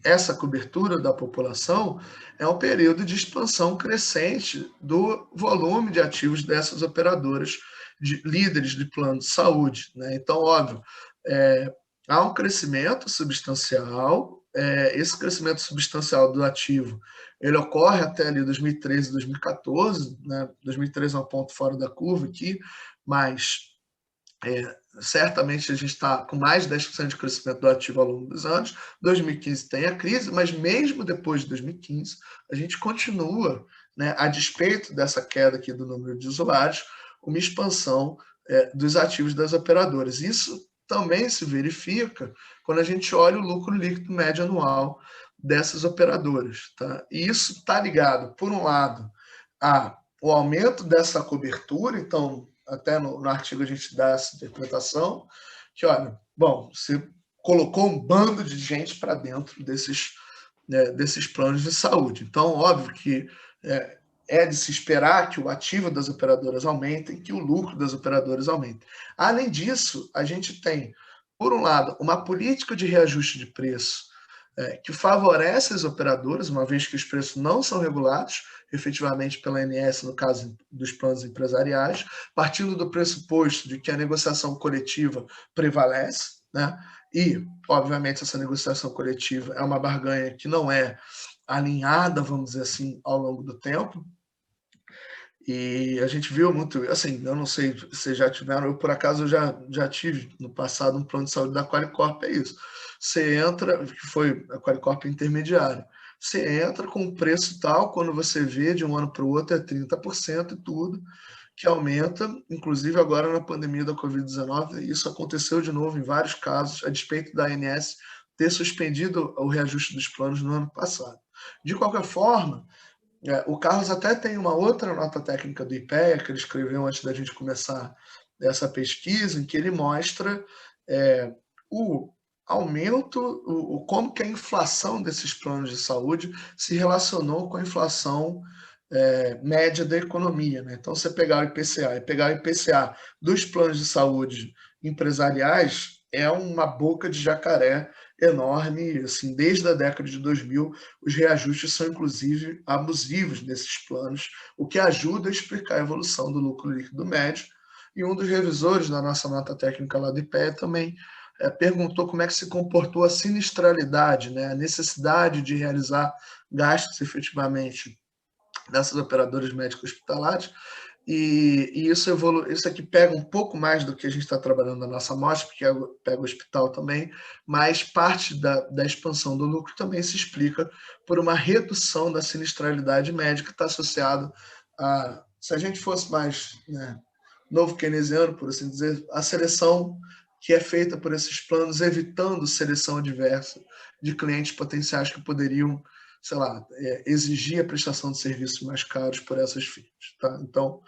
essa cobertura da população é um período de expansão crescente do volume de ativos dessas operadoras, líderes de plano de saúde, né? Então, óbvio, há um crescimento substancial, esse crescimento substancial do ativo, ele ocorre até ali 2013, 2014, né? 2013 é um ponto fora da curva aqui, mas certamente a gente está com mais de 10% de crescimento do ativo ao longo dos anos. 2015 tem a crise, mas mesmo depois de 2015, a gente continua, né, a despeito dessa queda aqui do número de usuários, uma expansão dos ativos das operadoras. Isso também se verifica quando a gente olha o lucro líquido médio anual dessas operadoras, tá? E isso está ligado, por um lado, ao aumento dessa cobertura. Então, até no artigo a gente dá essa interpretação, que, olha, bom, você colocou um bando de gente para dentro desses planos de saúde. Então, óbvio que é de se esperar que o ativo das operadoras aumente, que o lucro das operadoras aumente. Além disso, a gente tem, por um lado, uma política de reajuste de preço que favorece as operadoras, uma vez que os preços não são regulados efetivamente pela ANS, no caso dos planos empresariais, partindo do pressuposto de que a negociação coletiva prevalece, né? E, obviamente, essa negociação coletiva é uma barganha que não é alinhada, vamos dizer assim, ao longo do tempo. E a gente viu muito, assim, eu não sei se vocês já tiveram, eu por acaso já tive no passado um plano de saúde da Qualicorp, é isso. Você entra, que foi a Qualicorp intermediária, você entra com um preço tal, quando você vê de um ano para o outro é 30% e tudo, que aumenta, inclusive agora na pandemia da Covid-19, isso aconteceu de novo em vários casos, a despeito da ANS ter suspendido o reajuste dos planos no ano passado. De qualquer forma, o Carlos até tem uma outra nota técnica do IPEA, que ele escreveu antes da gente começar essa pesquisa, em que ele mostra o aumento, como que a inflação desses planos de saúde se relacionou com a inflação média da economia, né? Então, você pegar o IPCA e pegar o IPCA dos planos de saúde empresariais, é uma boca de jacaré enorme, assim, desde a década de 2000, os reajustes são, inclusive, abusivos nesses planos, o que ajuda a explicar a evolução do lucro líquido médio. E um dos revisores da nossa nota técnica lá do IPEA também perguntou como é que se comportou a sinistralidade, né, a necessidade de realizar gastos efetivamente dessas operadoras médicas hospitalares, e isso aqui pega um pouco mais do que a gente está trabalhando na nossa amostra, porque pega o hospital também, mas parte da expansão do lucro também se explica por uma redução da sinistralidade médica, que está associado a, se a gente fosse mais novo keynesiano, por assim dizer, a seleção que é feita por esses planos, evitando seleção adversa de clientes potenciais que poderiam, sei lá, exigir a prestação de serviços mais caros por essas fias, tá? Então,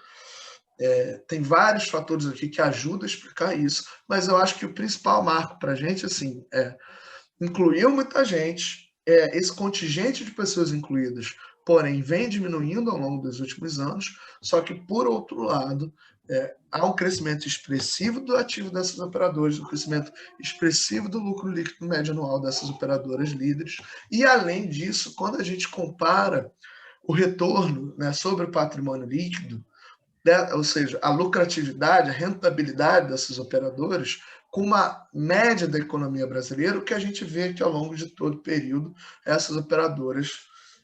tem vários fatores aqui que ajudam a explicar isso, mas eu acho que o principal marco para a gente, assim, incluiu muita gente, esse contingente de pessoas incluídas, porém, vem diminuindo ao longo dos últimos anos, só que, por outro lado, há um crescimento expressivo do ativo dessas operadoras, um crescimento expressivo do lucro líquido médio anual dessas operadoras líderes, e, além disso, quando a gente compara o retorno, né, sobre o patrimônio líquido, ou seja, a lucratividade, a rentabilidade dessas operadoras, com uma média da economia brasileira, o que a gente vê que ao longo de todo o período, essas operadoras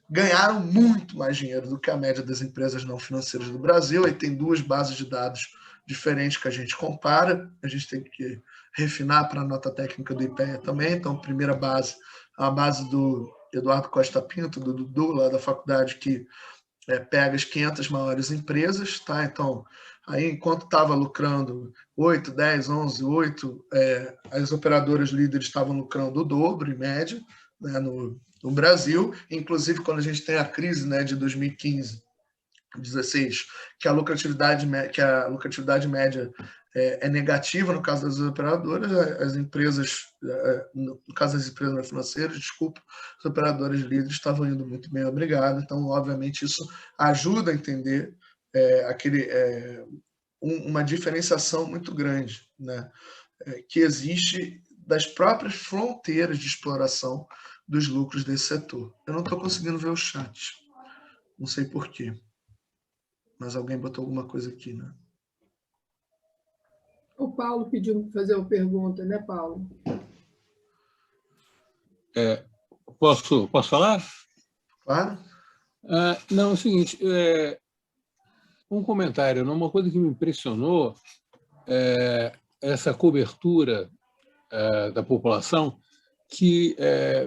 ganharam muito mais dinheiro do que a média das empresas não financeiras do Brasil. Aí tem duas bases de dados diferentes que a gente compara, a gente tem que refinar para a nota técnica do IPEA também. Então, a primeira base, a base do Eduardo Costa Pinto, do Dudu, lá da faculdade, que pega as 500 maiores empresas, tá? Então, aí enquanto estava lucrando 8, 10, 11, 8, as operadoras líderes estavam lucrando o dobro, em média, né, no Brasil. Inclusive, quando a gente tem a crise, né, de 2015, 16, que a lucratividade média é negativa no caso das operadoras, as empresas, no caso das empresas financeiras, desculpa, as operadoras líderes estavam indo muito bem, obrigado. Então, obviamente, isso ajuda a entender uma diferenciação muito grande, né, que existe das próprias fronteiras de exploração dos lucros desse setor. Eu não estou conseguindo ver o chat. Não sei por quê. Mas alguém botou alguma coisa aqui, né? O Paulo pediu para fazer uma pergunta, né, Paulo? Posso falar? Claro. Não, é o seguinte, um comentário, né? Uma coisa que me impressionou é essa cobertura da população, que,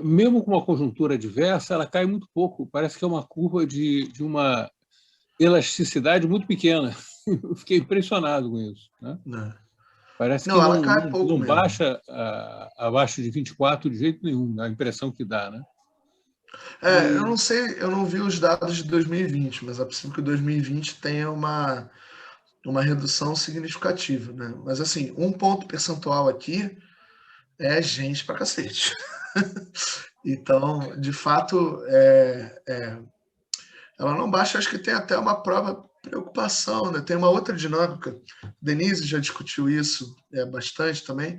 mesmo com uma conjuntura adversa, ela cai muito pouco. Parece que é uma curva de uma elasticidade muito pequena. Eu fiquei impressionado com isso, né? Parece que Não, ela cai pouco não mesmo. baixa abaixo de 24 de jeito nenhum, a impressão que dá, né? Eu não sei, eu não vi os dados de 2020, mas é possível que 2020 tenha uma redução significativa, né? Mas, assim, um ponto percentual aqui é gente pra cacete. Então, de fato, ela não baixa, acho que tem até uma própria preocupação, né? Tem uma outra dinâmica, Denise já discutiu isso bastante também,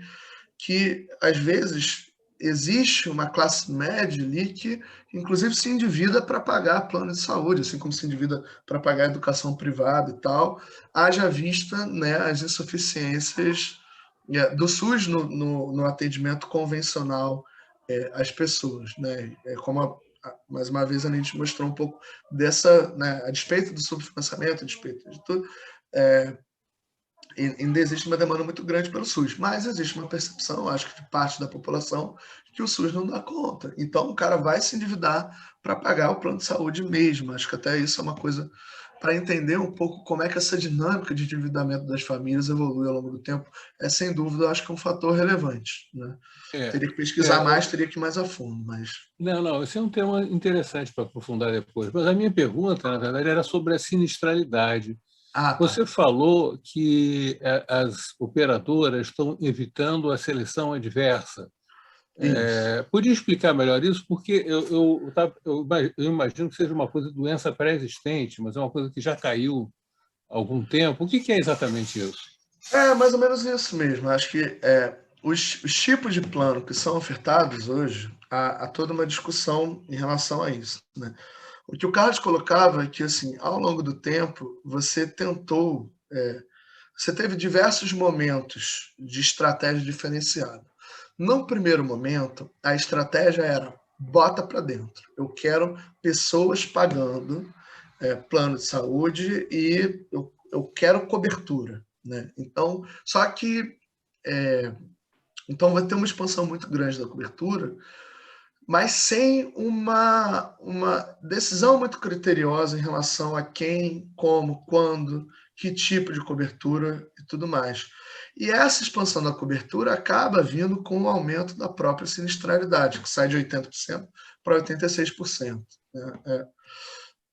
que, às vezes, existe uma classe média ali que, inclusive, se endivida para pagar plano de saúde, assim como se endivida para pagar educação privada e tal, haja vista, né, as insuficiências do SUS no atendimento convencional às pessoas, né? Como mais uma vez a gente mostrou um pouco dessa, né, a despeito do subfinanciamento, a despeito de tudo, ainda existe uma demanda muito grande pelo SUS, mas existe uma percepção, acho que de parte da população, que o SUS não dá conta. Então, o cara vai se endividar para pagar o plano de saúde mesmo. Acho que até isso é uma coisa para entender um pouco como é que essa dinâmica de endividamento das famílias evolui ao longo do tempo. Sem dúvida, acho que é um fator relevante, né? Teria que pesquisar mais, teria que ir mais a fundo, mas... Não, esse é um tema interessante para aprofundar depois. Mas a minha pergunta, na verdade, era sobre a sinistralidade. Você falou que as operadoras estão evitando a seleção adversa. Podia explicar melhor isso? Porque eu imagino que seja uma coisa de doença pré-existente, mas é uma coisa que já caiu há algum tempo. O que é exatamente isso? Mais ou menos isso mesmo. Acho que os tipos de plano que são ofertados hoje, há toda uma discussão em relação a isso, né? O que o Carlos colocava é que, assim, ao longo do tempo, você teve diversos momentos de estratégia diferenciada. No primeiro momento, a estratégia era bota para dentro. Eu quero pessoas pagando plano de saúde e eu quero cobertura, né? Então, só que então vai ter uma expansão muito grande da cobertura, mas sem uma decisão muito criteriosa em relação a quem, como, quando, que tipo de cobertura e tudo mais. E essa expansão da cobertura acaba vindo com o aumento da própria sinistralidade, que sai de 80% para 86%. Né?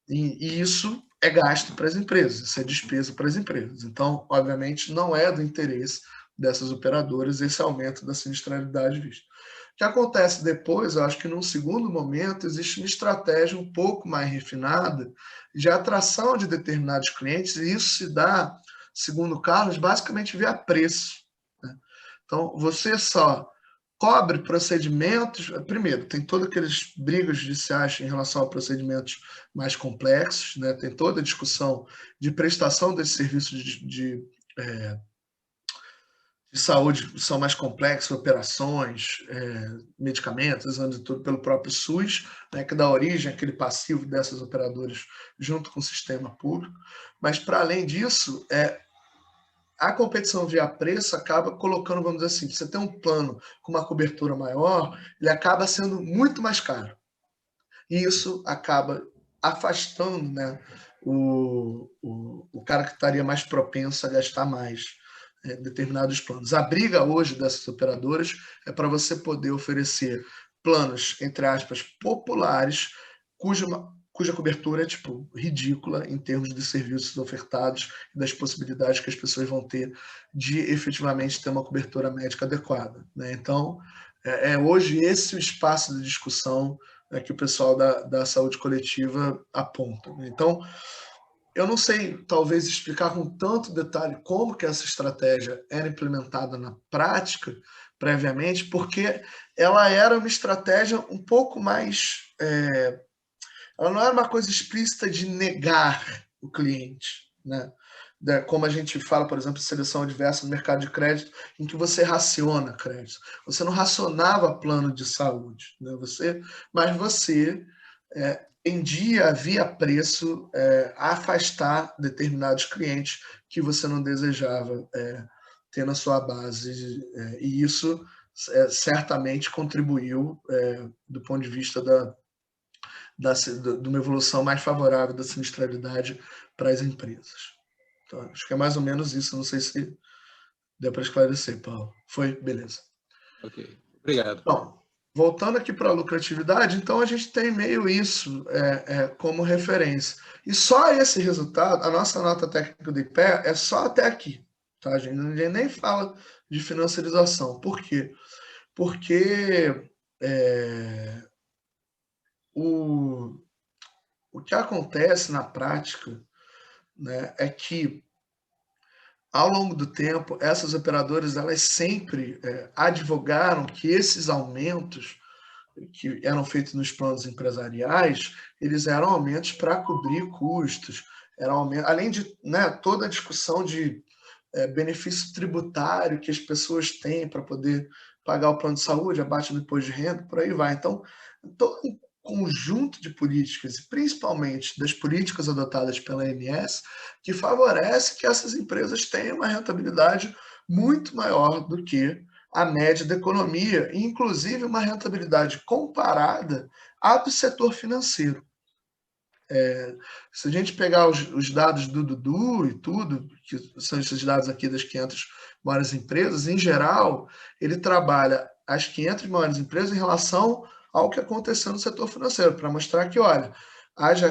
E isso é gasto para as empresas, isso é despesa para as empresas. Então, obviamente, não é do interesse dessas operadoras esse aumento da sinistralidade visto. O que acontece depois, eu acho que num segundo momento, existe uma estratégia um pouco mais refinada de atração de determinados clientes, e isso se dá, segundo o Carlos, basicamente via preço. Né? Então, você só cobre procedimentos. Primeiro, tem todas aquelas brigas judiciais em relação a procedimentos mais complexos, né? Tem toda a discussão de prestação desses serviços de saúde são mais complexos, operações, medicamentos, usando tudo pelo próprio SUS, né, que dá origem àquele passivo dessas operadoras junto com o sistema público. Mas, para além disso, a competição via preço acaba colocando, vamos dizer assim, você tem um plano com uma cobertura maior, ele acaba sendo muito mais caro. E isso acaba afastando, né, o cara que estaria mais propenso a gastar mais determinados planos. A briga hoje dessas operadoras é para você poder oferecer planos, entre aspas, populares, cuja cobertura é ridícula em termos de serviços ofertados e das possibilidades que as pessoas vão ter de efetivamente ter uma cobertura médica adequada, né? Então, hoje esse o espaço de discussão que o pessoal da saúde coletiva aponta. Então, eu não sei, talvez, explicar com tanto detalhe como que essa estratégia era implementada na prática, previamente, porque ela era uma estratégia um pouco mais... ela não era uma coisa explícita de negar o cliente, né? Como a gente fala, por exemplo, seleção adversa no mercado de crédito, em que você raciona crédito. Você não racionava plano de saúde, né? Mas você tendia, via preço, a afastar determinados clientes que você não desejava ter na sua base. E isso certamente contribuiu do ponto de vista de uma evolução mais favorável da sinistralidade para as empresas. Então, acho que é mais ou menos isso. Não sei se deu para esclarecer, Paulo. Foi? Beleza. Ok. Obrigado. Bom, voltando aqui para a lucratividade, então a gente tem meio isso como referência. E só esse resultado, a nossa nota técnica do IPE é só até aqui. Tá? A gente nem fala de financiarização. Por quê? Porque o que acontece na prática, né, é que, ao longo do tempo, essas operadoras elas sempre advogaram que esses aumentos que eram feitos nos planos empresariais, eles eram aumentos para cobrir custos, além de, né, toda a discussão de benefício tributário que as pessoas têm para poder pagar o plano de saúde, abate do imposto de renda, por aí vai. Então, todo um conjunto de políticas, e principalmente das políticas adotadas pela ANS, que favorece que essas empresas tenham uma rentabilidade muito maior do que a média da economia, e inclusive uma rentabilidade comparada à do setor financeiro. Se a gente pegar os dados do Dudu e tudo, que são esses dados aqui das 500 maiores empresas, em geral, ele trabalha as 500 maiores empresas em relação ao que aconteceu no setor financeiro, para mostrar que, olha,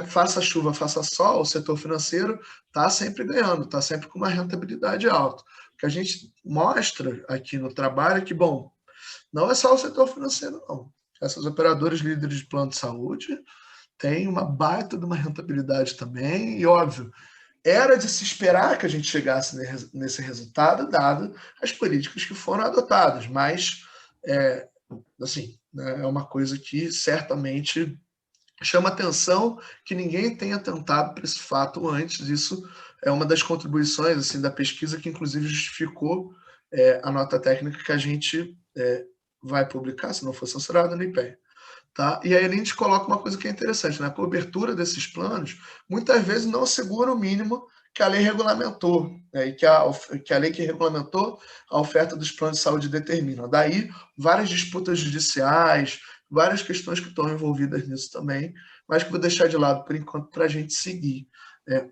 faça chuva, faça sol, o setor financeiro está sempre ganhando, está sempre com uma rentabilidade alta. O que a gente mostra aqui no trabalho é que, bom, não é só o setor financeiro, não. Essas operadoras líderes de plano de saúde tem uma baita de uma rentabilidade também, e óbvio, era de se esperar que a gente chegasse nesse resultado, dado as políticas que foram adotadas, mas, assim, né, é uma coisa que certamente chama atenção que ninguém tenha atentado para esse fato antes. Isso é uma das contribuições assim, da pesquisa que, inclusive, justificou a nota técnica que a gente vai publicar, se não for censurada, no IPEA. Tá? E aí a gente coloca uma coisa que é interessante, né? A cobertura desses planos muitas vezes não segura o mínimo que a lei regulamentou, né? E que a lei que regulamentou a oferta dos planos de saúde determina. Daí várias disputas judiciais, várias questões que estão envolvidas nisso também, mas que vou deixar de lado por enquanto para a gente seguir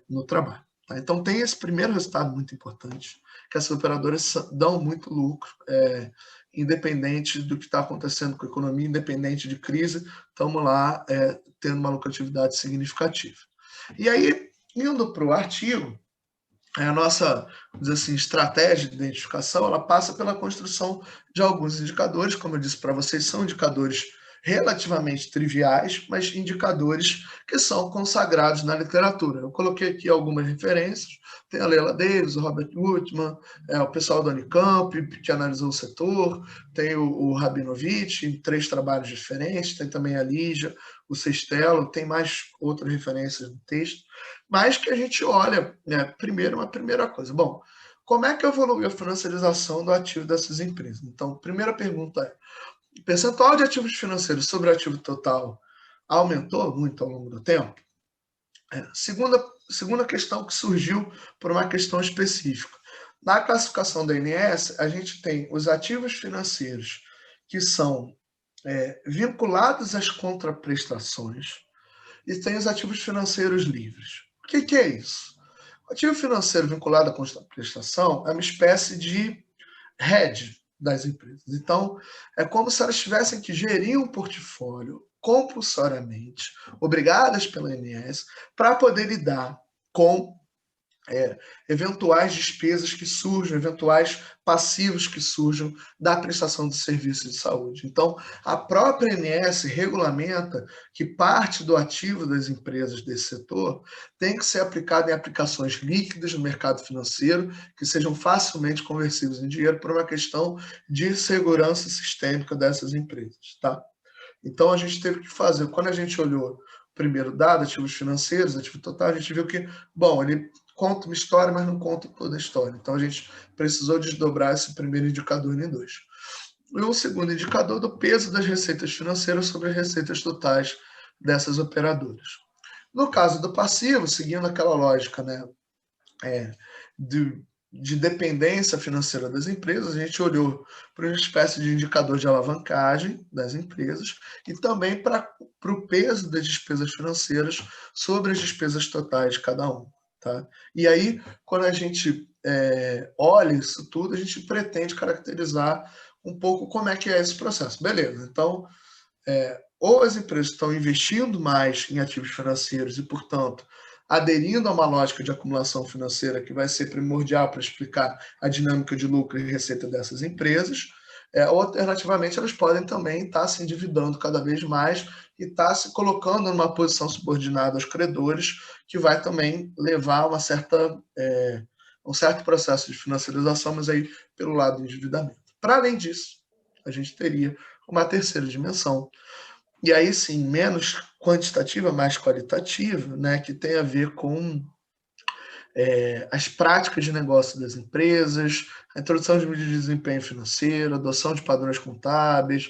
no trabalho. Tá? Então tem esse primeiro resultado muito importante, que essas operadoras dão muito lucro, independente do que está acontecendo com a economia, independente de crise, estamos lá tendo uma lucratividade significativa. E aí, indo para o artigo, a nossa, vamos dizer assim, estratégia de identificação, ela passa pela construção de alguns indicadores, como eu disse para vocês, são indicadores relativamente triviais, mas indicadores que são consagrados na literatura. Eu coloquei aqui algumas referências, tem a Leila Davis, o Robert Gutmann, o pessoal da Unicamp, que analisou o setor, tem o Rabinovich, em 3 trabalhos diferentes, tem também a Lígia, o Sestelo, tem mais outras referências no texto, mas que a gente olha, né, uma primeira coisa. Bom, como é que evoluiu a financiarização do ativo dessas empresas? Então, a primeira pergunta é, o percentual de ativos financeiros sobre o ativo total aumentou muito ao longo do tempo? Segunda questão que surgiu por uma questão específica. Na classificação da ANS, a gente tem os ativos financeiros que são vinculados às contraprestações e tem os ativos financeiros livres. O que é isso? O ativo financeiro vinculado à contraprestação é uma espécie de hedge das empresas. Então, é como se elas tivessem que gerir um portfólio compulsoriamente, obrigadas pela ANS, para poder lidar com eventuais despesas que surjam, eventuais passivos que surjam da prestação de serviços de saúde. Então, a própria ANS regulamenta que parte do ativo das empresas desse setor tem que ser aplicada em aplicações líquidas no mercado financeiro, que sejam facilmente conversíveis em dinheiro por uma questão de segurança sistêmica dessas empresas, tá? Então, a gente teve que fazer, quando a gente olhou o primeiro dado, ativos financeiros, ativo total, a gente viu que, bom, ele conta uma história, mas não conta toda a história. Então, a gente precisou desdobrar esse primeiro indicador em dois. E o segundo indicador do peso das receitas financeiras sobre as receitas totais dessas operadoras. No caso do passivo, seguindo aquela lógica, né, de dependência financeira das empresas, a gente olhou para uma espécie de indicador de alavancagem das empresas e também para o peso das despesas financeiras sobre as despesas totais de cada um. Tá? E aí, quando a gente olha isso tudo, a gente pretende caracterizar um pouco como é que é esse processo. Beleza, então, ou as empresas estão investindo mais em ativos financeiros e, portanto, aderindo a uma lógica de acumulação financeira que vai ser primordial para explicar a dinâmica de lucro e receita dessas empresas, ou alternativamente elas podem também estar se endividando cada vez mais e estar se colocando numa posição subordinada aos credores, que vai também levar a um certo processo de financiarização, mas aí pelo lado do endividamento. Para além disso, a gente teria uma terceira dimensão, e aí sim, menos quantitativa, mais qualitativa, né, que tem a ver com as práticas de negócio das empresas, a introdução de medidas de desempenho financeiro, adoção de padrões contábeis,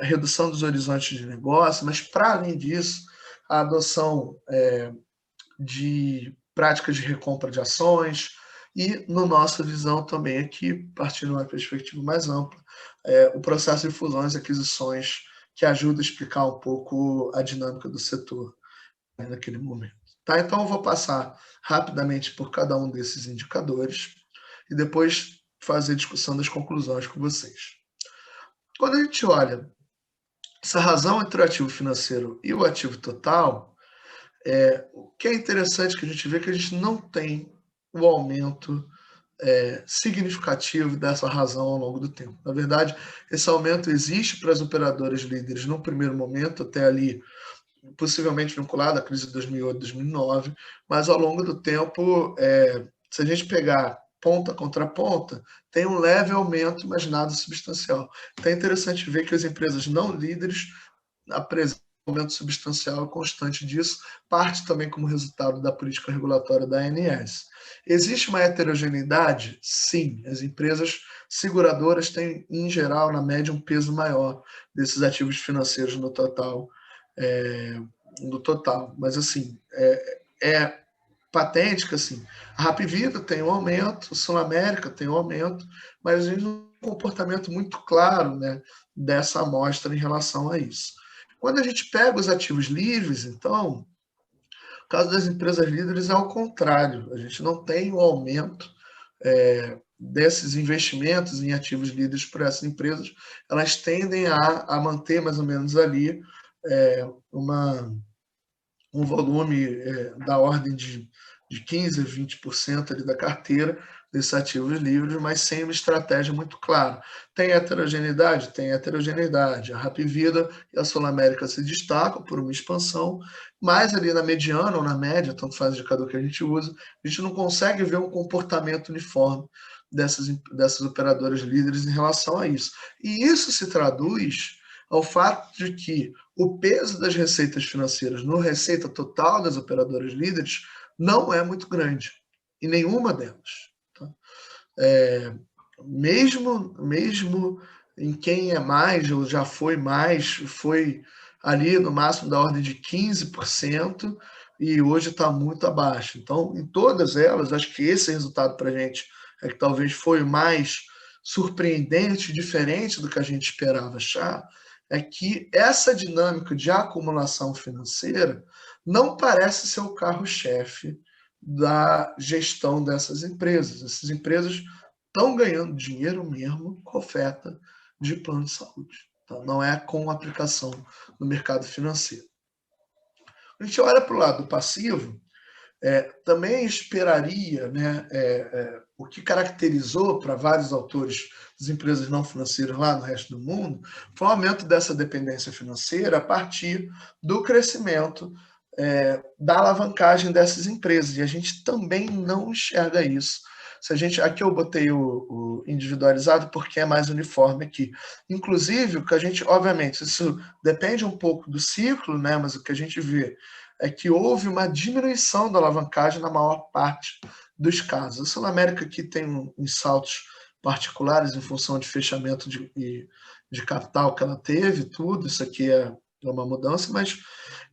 redução dos horizontes de negócio, mas para além disso, a adoção de práticas de recompra de ações e, no nossa visão também aqui, partindo de uma perspectiva mais ampla, o processo de fusões e aquisições que ajuda a explicar um pouco a dinâmica do setor naquele momento. Tá? Então, eu vou passar rapidamente por cada um desses indicadores e depois fazer a discussão das conclusões com vocês. Quando a gente olha essa razão entre o ativo financeiro e o ativo total, o que é interessante que a gente vê é que a gente não tem o aumento significativo dessa razão ao longo do tempo. Na verdade, esse aumento existe para as operadoras líderes no primeiro momento, até ali, possivelmente vinculado à crise de 2008, 2009, mas ao longo do tempo, se a gente pegar ponta contra ponta, tem um leve aumento, mas nada substancial. Então é interessante ver que as empresas não líderes apresentam um aumento substancial e constante disso, parte também como resultado da política regulatória da ANS. Existe uma heterogeneidade? Sim. As empresas seguradoras têm, em geral, na média, um peso maior desses ativos financeiros no total. Mas, assim, é patente que assim, a Hapvida tem um aumento, a Sul América tem um aumento, mas a gente não tem um comportamento muito claro, né, dessa amostra em relação a isso. Quando a gente pega os ativos livres, então, o caso das empresas líderes é ao contrário, a gente não tem um aumento desses investimentos em ativos líderes por essas empresas, elas tendem a manter mais ou menos ali um volume da ordem de 15% a 20% ali da carteira desses ativos livres, mas sem uma estratégia muito clara. Tem heterogeneidade? Tem heterogeneidade. A Hapvida e a Sul América se destacam por uma expansão, mas ali na mediana ou na média, tanto faz o indicador que a gente usa, a gente não consegue ver um comportamento uniforme dessas operadoras líderes em relação a isso. E isso se traduz ao fato de que o peso das receitas financeiras no receita total das operadoras líderes não é muito grande, em nenhuma delas. Tá? Mesmo em quem é mais, ou já foi mais, foi ali no máximo da ordem de 15%, e hoje está muito abaixo. Então, em todas elas, acho que esse resultado para a gente é que talvez foi o mais surpreendente, diferente do que a gente esperava achar, é que essa dinâmica de acumulação financeira não parece ser o carro-chefe da gestão dessas empresas. Essas empresas estão ganhando dinheiro mesmo com oferta de plano de saúde. Então, não é com aplicação no mercado financeiro. A gente olha para o lado passivo, também esperaria, né, o que caracterizou para vários autores das empresas não financeiras lá no resto do mundo, foi o aumento dessa dependência financeira a partir do crescimento da alavancagem dessas empresas. E a gente também não enxerga isso. Aqui eu botei o individualizado porque é mais uniforme aqui. Inclusive, o que a gente, obviamente, isso depende um pouco do ciclo, né, mas o que a gente vê é que houve uma diminuição da alavancagem na maior parte dos casos. A Sul América aqui tem uns saltos particulares em função de fechamento de capital que ela teve, tudo, isso aqui é uma mudança, mas,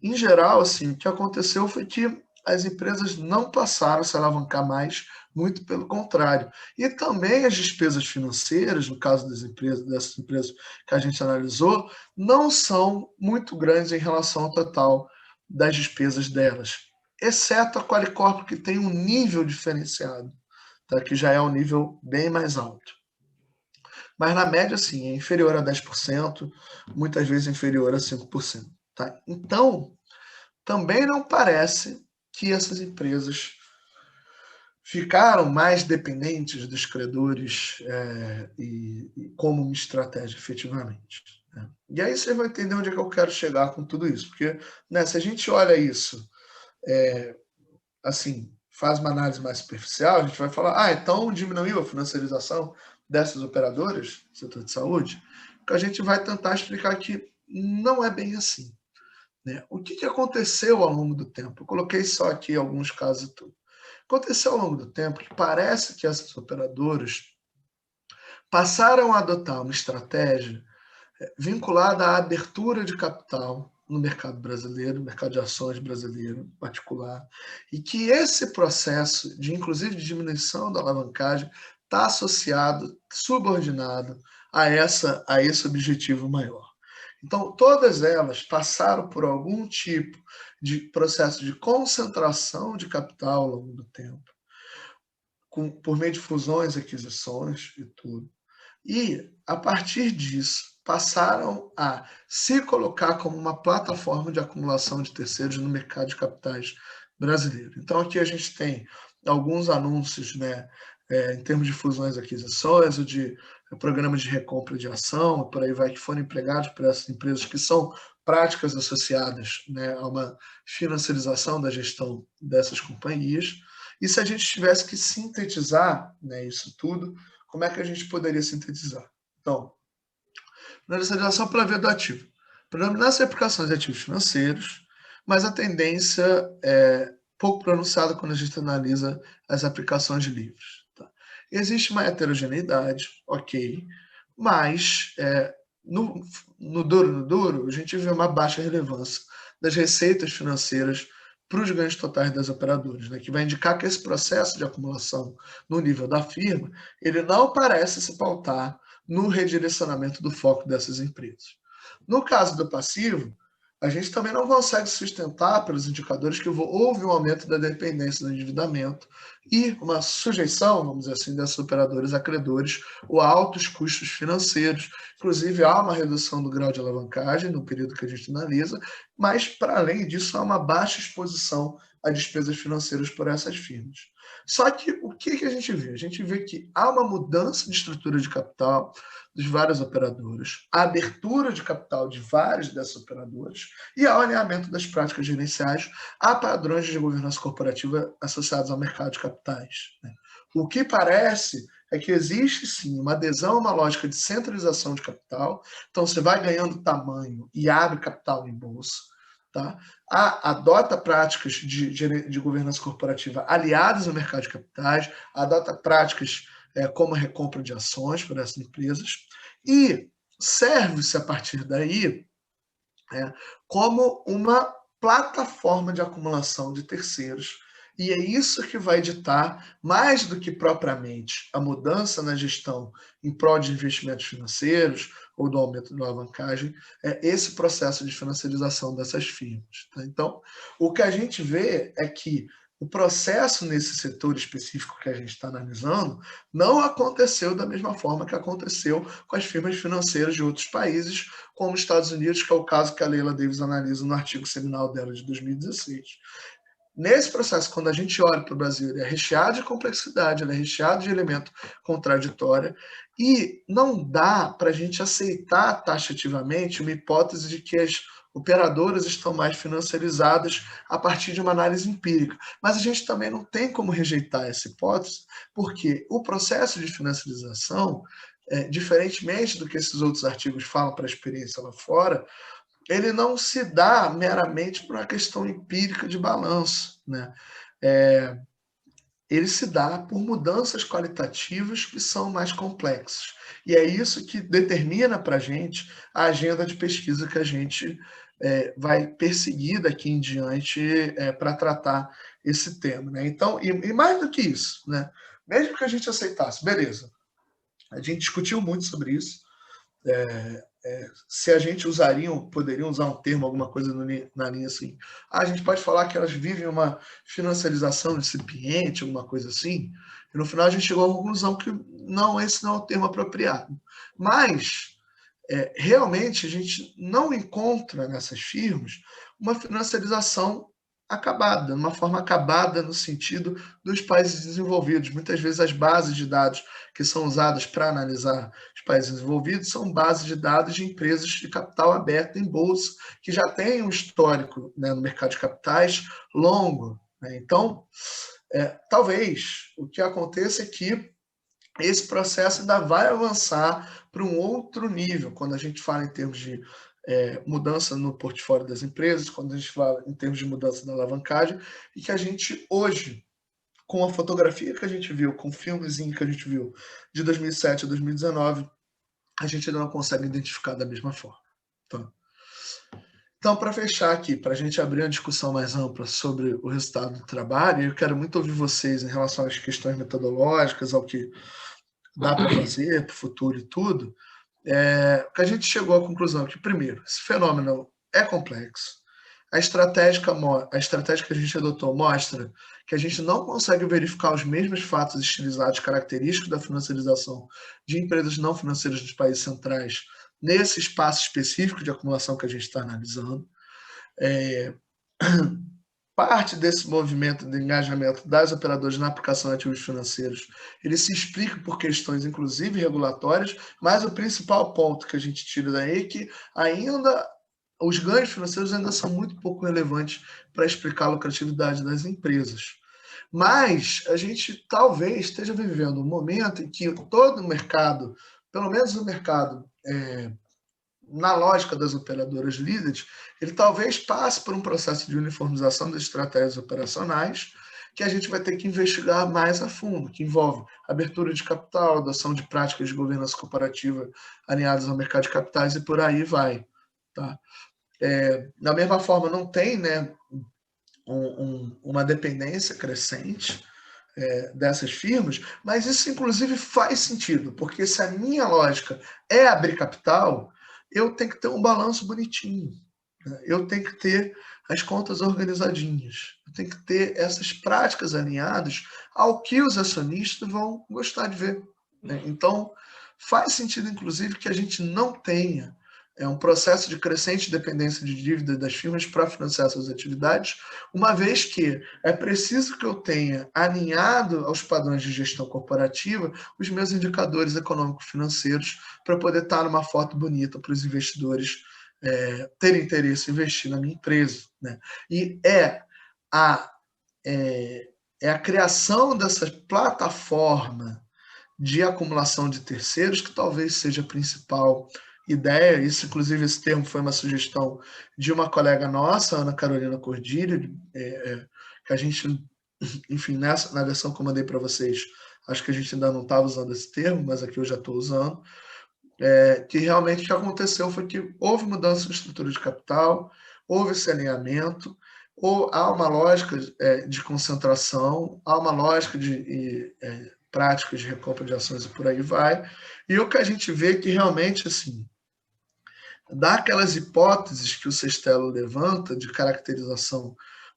em geral, assim, o que aconteceu foi que as empresas não passaram a se alavancar mais, muito pelo contrário. E também as despesas financeiras, no caso dessas empresas que a gente analisou, não são muito grandes em relação ao total das despesas delas, exceto a Qualicorp, que tem um nível diferenciado, tá? Que já é um nível bem mais alto. Mas, na média, sim, é inferior a 10%, muitas vezes inferior a 5%. Tá? Então, também não parece que essas empresas ficaram mais dependentes dos credores e como uma estratégia, efetivamente. Né? E aí vocês vão entender onde é que eu quero chegar com tudo isso. Porque, né, se a gente olha isso, assim, faz uma análise mais superficial, a gente vai falar, então diminuiu a financiarização dessas operadoras do setor de saúde, que a gente vai tentar explicar que não é bem assim. Né? O que aconteceu ao longo do tempo? Eu coloquei só aqui alguns casos e tudo. Aconteceu ao longo do tempo que parece que essas operadoras passaram a adotar uma estratégia vinculada à abertura de capital no mercado brasileiro, no mercado de ações brasileiro em particular, e que esse processo de, inclusive, de diminuição da alavancagem está associado, subordinado a esse objetivo maior. Então, todas elas passaram por algum tipo de processo de concentração de capital ao longo do tempo, por meio de fusões, aquisições e tudo. E, a partir disso, passaram a se colocar como uma plataforma de acumulação de terceiros no mercado de capitais brasileiro. Então, aqui a gente tem alguns anúncios, né, em termos de fusões e aquisições, ou de programas de recompra de ação, por aí vai, que foram empregados por essas empresas, que são práticas associadas, né, a uma financiarização da gestão dessas companhias. E se a gente tivesse que sintetizar, né, isso tudo, como é que a gente poderia sintetizar? Então, financiarização pela via do ativo. Predominância de aplicações de ativos financeiros, mas a tendência é pouco pronunciada quando a gente analisa as aplicações de livros. Tá? Existe uma heterogeneidade, ok, mas no duro, a gente vê uma baixa relevância das receitas financeiras para os ganhos totais das operadoras, né, que vai indicar que esse processo de acumulação no nível da firma, ele não parece se pautar no redirecionamento do foco dessas empresas. No caso do passivo, a gente também não consegue sustentar pelos indicadores que houve um aumento da dependência do endividamento e uma sujeição, vamos dizer assim, dessas operadoras a credores ou a altos custos financeiros. Inclusive, há uma redução do grau de alavancagem no período que a gente analisa, mas, para além disso, há uma baixa exposição a despesas financeiras por essas firmas. Só que o que a gente vê? A gente vê que há uma mudança de estrutura de capital dos vários operadores, a abertura de capital de várias dessas operadoras e ao alinhamento das práticas gerenciais a padrões de governança corporativa associados ao mercado de capitais. O que parece é que existe, sim, uma adesão a uma lógica de centralização de capital, então você vai ganhando tamanho e abre capital em bolsa, tá? Adota práticas de governança corporativa aliadas ao mercado de capitais, adota práticas como a recompra de ações por essas empresas e serve-se a partir daí como uma plataforma de acumulação de terceiros. E é isso que vai ditar, mais do que propriamente a mudança na gestão em prol de investimentos financeiros ou do aumento da alavancagem, esse processo de financiarização dessas firmas. Tá? Então, o que a gente vê é que o processo nesse setor específico que a gente está analisando não aconteceu da mesma forma que aconteceu com as firmas financeiras de outros países, como os Estados Unidos, que é o caso que a Leila Davis analisa no artigo seminal dela de 2016. nesse processo, quando a gente olha para o Brasil, ele é recheado de complexidade, ele é recheado de elemento contraditório, e não dá para a gente aceitar taxativamente uma hipótese de que as operadoras estão mais financiarizadas a partir de uma análise empírica. Mas a gente também não tem como rejeitar essa hipótese, porque o processo de financiarização, diferentemente do que esses outros artigos falam para a experiência lá fora, ele não se dá meramente por uma questão empírica de balanço, né? Ele se dá por mudanças qualitativas que são mais complexas. E é isso que determina para a gente a agenda de pesquisa que a gente vai perseguir daqui em diante para tratar esse tema, né? Então, e mais do que isso, né? Mesmo que a gente aceitasse, beleza, a gente discutiu muito sobre isso, se a gente poderia usar um termo, alguma coisa na linha assim, a gente pode falar que elas vivem uma financiarização incipiente, alguma coisa assim, e no final a gente chegou à conclusão que esse não é o termo apropriado. Mas, realmente, a gente não encontra nessas firmas uma financiarização acabada, uma forma acabada no sentido dos países desenvolvidos. Muitas vezes as bases de dados que são usadas para analisar os países desenvolvidos são bases de dados de empresas de capital aberto em bolsa, que já têm um histórico, né, no mercado de capitais longo, né? Então, talvez o que aconteça é que esse processo ainda vai avançar para um outro nível, quando a gente fala em termos de mudança no portfólio das empresas, quando a gente fala em termos de mudança na alavancagem, e que a gente hoje, com a fotografia que a gente viu, com o filmezinho que a gente viu de 2007 a 2019, a gente ainda não consegue identificar da mesma forma. Então, para fechar aqui, para a gente abrir uma discussão mais ampla sobre o resultado do trabalho, eu quero muito ouvir vocês em relação às questões metodológicas, ao que dá para fazer para o futuro e tudo, que a gente chegou à conclusão que, primeiro, esse fenômeno é complexo. A estratégia que a gente adotou mostra que a gente não consegue verificar os mesmos fatos estilizados característicos da financiarização de empresas não financeiras dos países centrais nesse espaço específico de acumulação que a gente está analisando. Parte desse movimento de engajamento das operadoras na aplicação de ativos financeiros, ele se explica por questões, inclusive, regulatórias, mas o principal ponto que a gente tira daí é que ainda os ganhos financeiros ainda são muito pouco relevantes para explicar a lucratividade das empresas. Mas a gente talvez esteja vivendo um momento em que todo o mercado, pelo menos o mercado na lógica das operadoras líderes, ele talvez passe por um processo de uniformização das estratégias operacionais que a gente vai ter que investigar mais a fundo, que envolve abertura de capital, adoção de práticas de governança corporativa alinhadas ao mercado de capitais e por aí vai. Tá? Da mesma forma, não tem, né, uma dependência crescente dessas firmas, mas isso, inclusive, faz sentido, porque se a minha lógica é abrir capital, eu tenho que ter um balanço bonitinho, né? Eu tenho que ter as contas organizadinhas, eu tenho que ter essas práticas alinhadas ao que os acionistas vão gostar de ver, né? Então, faz sentido, inclusive, que a gente não tenha um processo de crescente dependência de dívida das firmas para financiar suas atividades, uma vez que é preciso que eu tenha alinhado aos padrões de gestão corporativa os meus indicadores econômico-financeiros para poder estar numa foto bonita para os investidores terem interesse em investir na minha empresa, né? E a criação dessa plataforma de acumulação de terceiros que talvez seja a principal ideia. Isso, inclusive, esse termo foi uma sugestão de uma colega nossa, Ana Carolina Cordilho, que a gente, enfim, na versão que eu mandei para vocês, acho que a gente ainda não estava usando esse termo, mas aqui eu já estou usando, que realmente o que aconteceu foi que houve mudança na estrutura de capital, houve esse alinhamento, ou há uma lógica de concentração, há uma lógica de práticas de recompra de ações e por aí vai, e o que a gente vê que realmente, assim, daquelas hipóteses que o Sestelo levanta de caracterização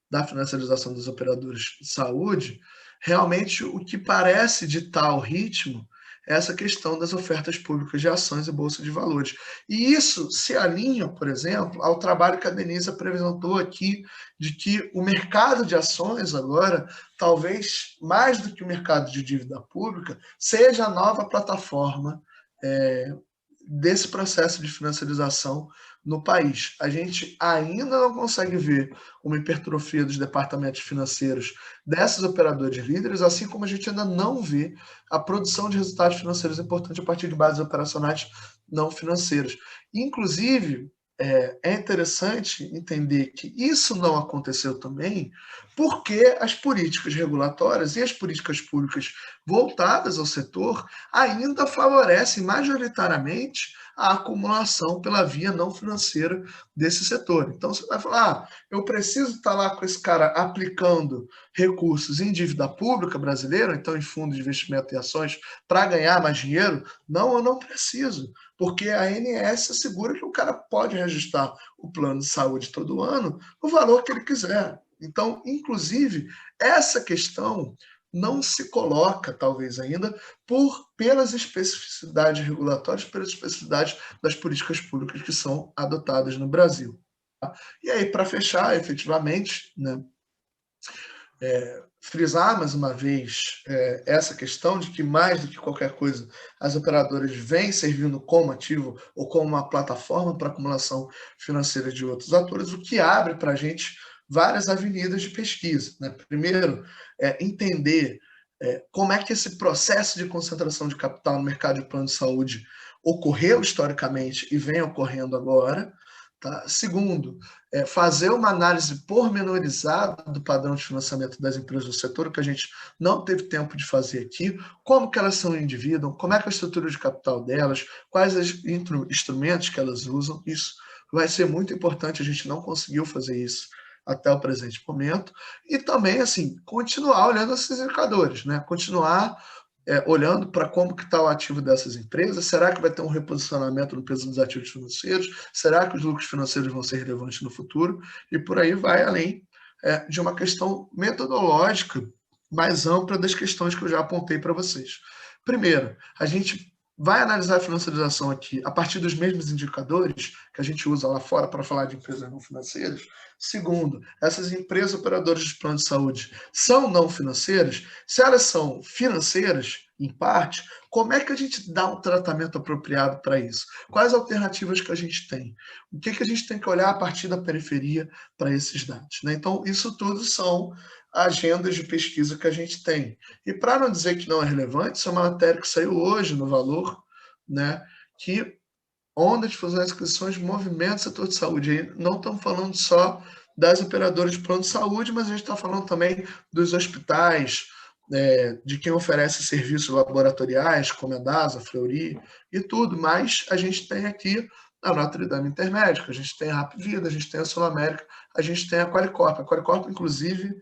da financiarização dos operadores de saúde, realmente o que parece ditar o ritmo essa questão das ofertas públicas de ações e bolsa de valores. E isso se alinha, por exemplo, ao trabalho que a Denise apresentou aqui, de que o mercado de ações agora, talvez mais do que o mercado de dívida pública, seja a nova plataforma desse processo de financiarização no país. A gente ainda não consegue ver uma hipertrofia dos departamentos financeiros dessas operadoras líderes, assim como a gente ainda não vê a produção de resultados financeiros importantes a partir de bases operacionais não financeiras. Inclusive, é interessante entender que isso não aconteceu também porque as políticas regulatórias e as políticas públicas voltadas ao setor ainda favorecem majoritariamente a acumulação pela via não financeira desse setor. Então, você vai falar, eu preciso estar lá com esse cara aplicando recursos em dívida pública brasileira, então em fundos de investimento e ações, para ganhar mais dinheiro? Não, eu não preciso, porque a ANS assegura que o cara pode reajustar o plano de saúde todo ano no valor que ele quiser. Então, inclusive, essa questão não se coloca, talvez ainda, pelas especificidades regulatórias, pelas especificidades das políticas públicas que são adotadas no Brasil. E aí, para fechar, efetivamente, né, frisar mais uma vez essa questão de que, mais do que qualquer coisa, as operadoras vêm servindo como ativo ou como uma plataforma para acumulação financeira de outros atores, o que abre para a gente várias avenidas de pesquisa, né? Primeiro, entender como é que esse processo de concentração de capital no mercado de plano de saúde ocorreu historicamente e vem ocorrendo agora. Tá? Segundo, fazer uma análise pormenorizada do padrão de financiamento das empresas do setor, o que a gente não teve tempo de fazer aqui, como que elas são indivíduos, como é que é a estrutura de capital delas, quais os instrumentos que elas usam. Isso vai ser muito importante, a gente não conseguiu fazer isso até o presente momento, e também, assim, continuar olhando esses indicadores, né? Continuar olhando para como que está o ativo dessas empresas, será que vai ter um reposicionamento no preço dos ativos financeiros, será que os lucros financeiros vão ser relevantes no futuro, e por aí vai, além de uma questão metodológica mais ampla das questões que eu já apontei para vocês. Primeiro, a gente vai analisar a financiarização aqui a partir dos mesmos indicadores que a gente usa lá fora para falar de empresas não financeiras. Segundo, essas empresas operadoras de plano de saúde são não financeiras? Se elas são financeiras, em parte, como é que a gente dá um tratamento apropriado para isso? Quais alternativas que a gente tem? O que a gente tem que olhar a partir da periferia para esses dados, né? Então, isso tudo são agendas de pesquisa que a gente tem. E para não dizer que não é relevante, isso é uma matéria que saiu hoje no Valor, né, que onda de fusões e aquisições movimenta o setor de saúde. E não estamos falando só das operadoras de plano de saúde, mas a gente está falando também dos hospitais, de quem oferece serviços laboratoriais, como a DASA, a Fleury e tudo. Mas a gente tem aqui a Notre Dame Intermédica, a gente tem a Rap Vida, a gente tem a Sul América, a gente tem a Qualicorp. A Qualicorp, inclusive,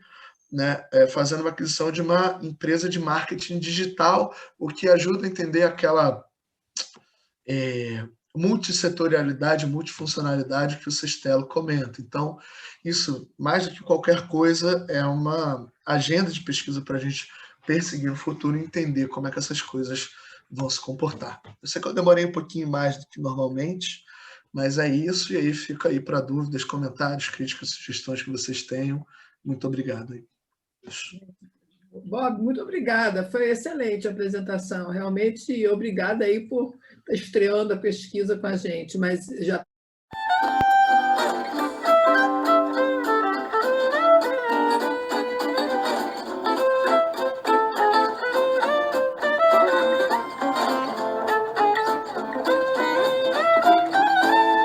né, fazendo uma aquisição de uma empresa de marketing digital, o que ajuda a entender aquela multissetorialidade, multifuncionalidade que o Sestelo comenta. Então, isso, mais do que qualquer coisa, é uma agenda de pesquisa para a gente perseguir no futuro e entender como é que essas coisas vão se comportar. Eu sei que eu demorei um pouquinho mais do que normalmente, mas é isso, e aí fica aí para dúvidas, comentários, críticas, sugestões que vocês tenham. Muito obrigado aí. Bob, muito obrigada. Foi excelente a apresentação, realmente. Obrigada aí por estar estreando a pesquisa com a gente, mas já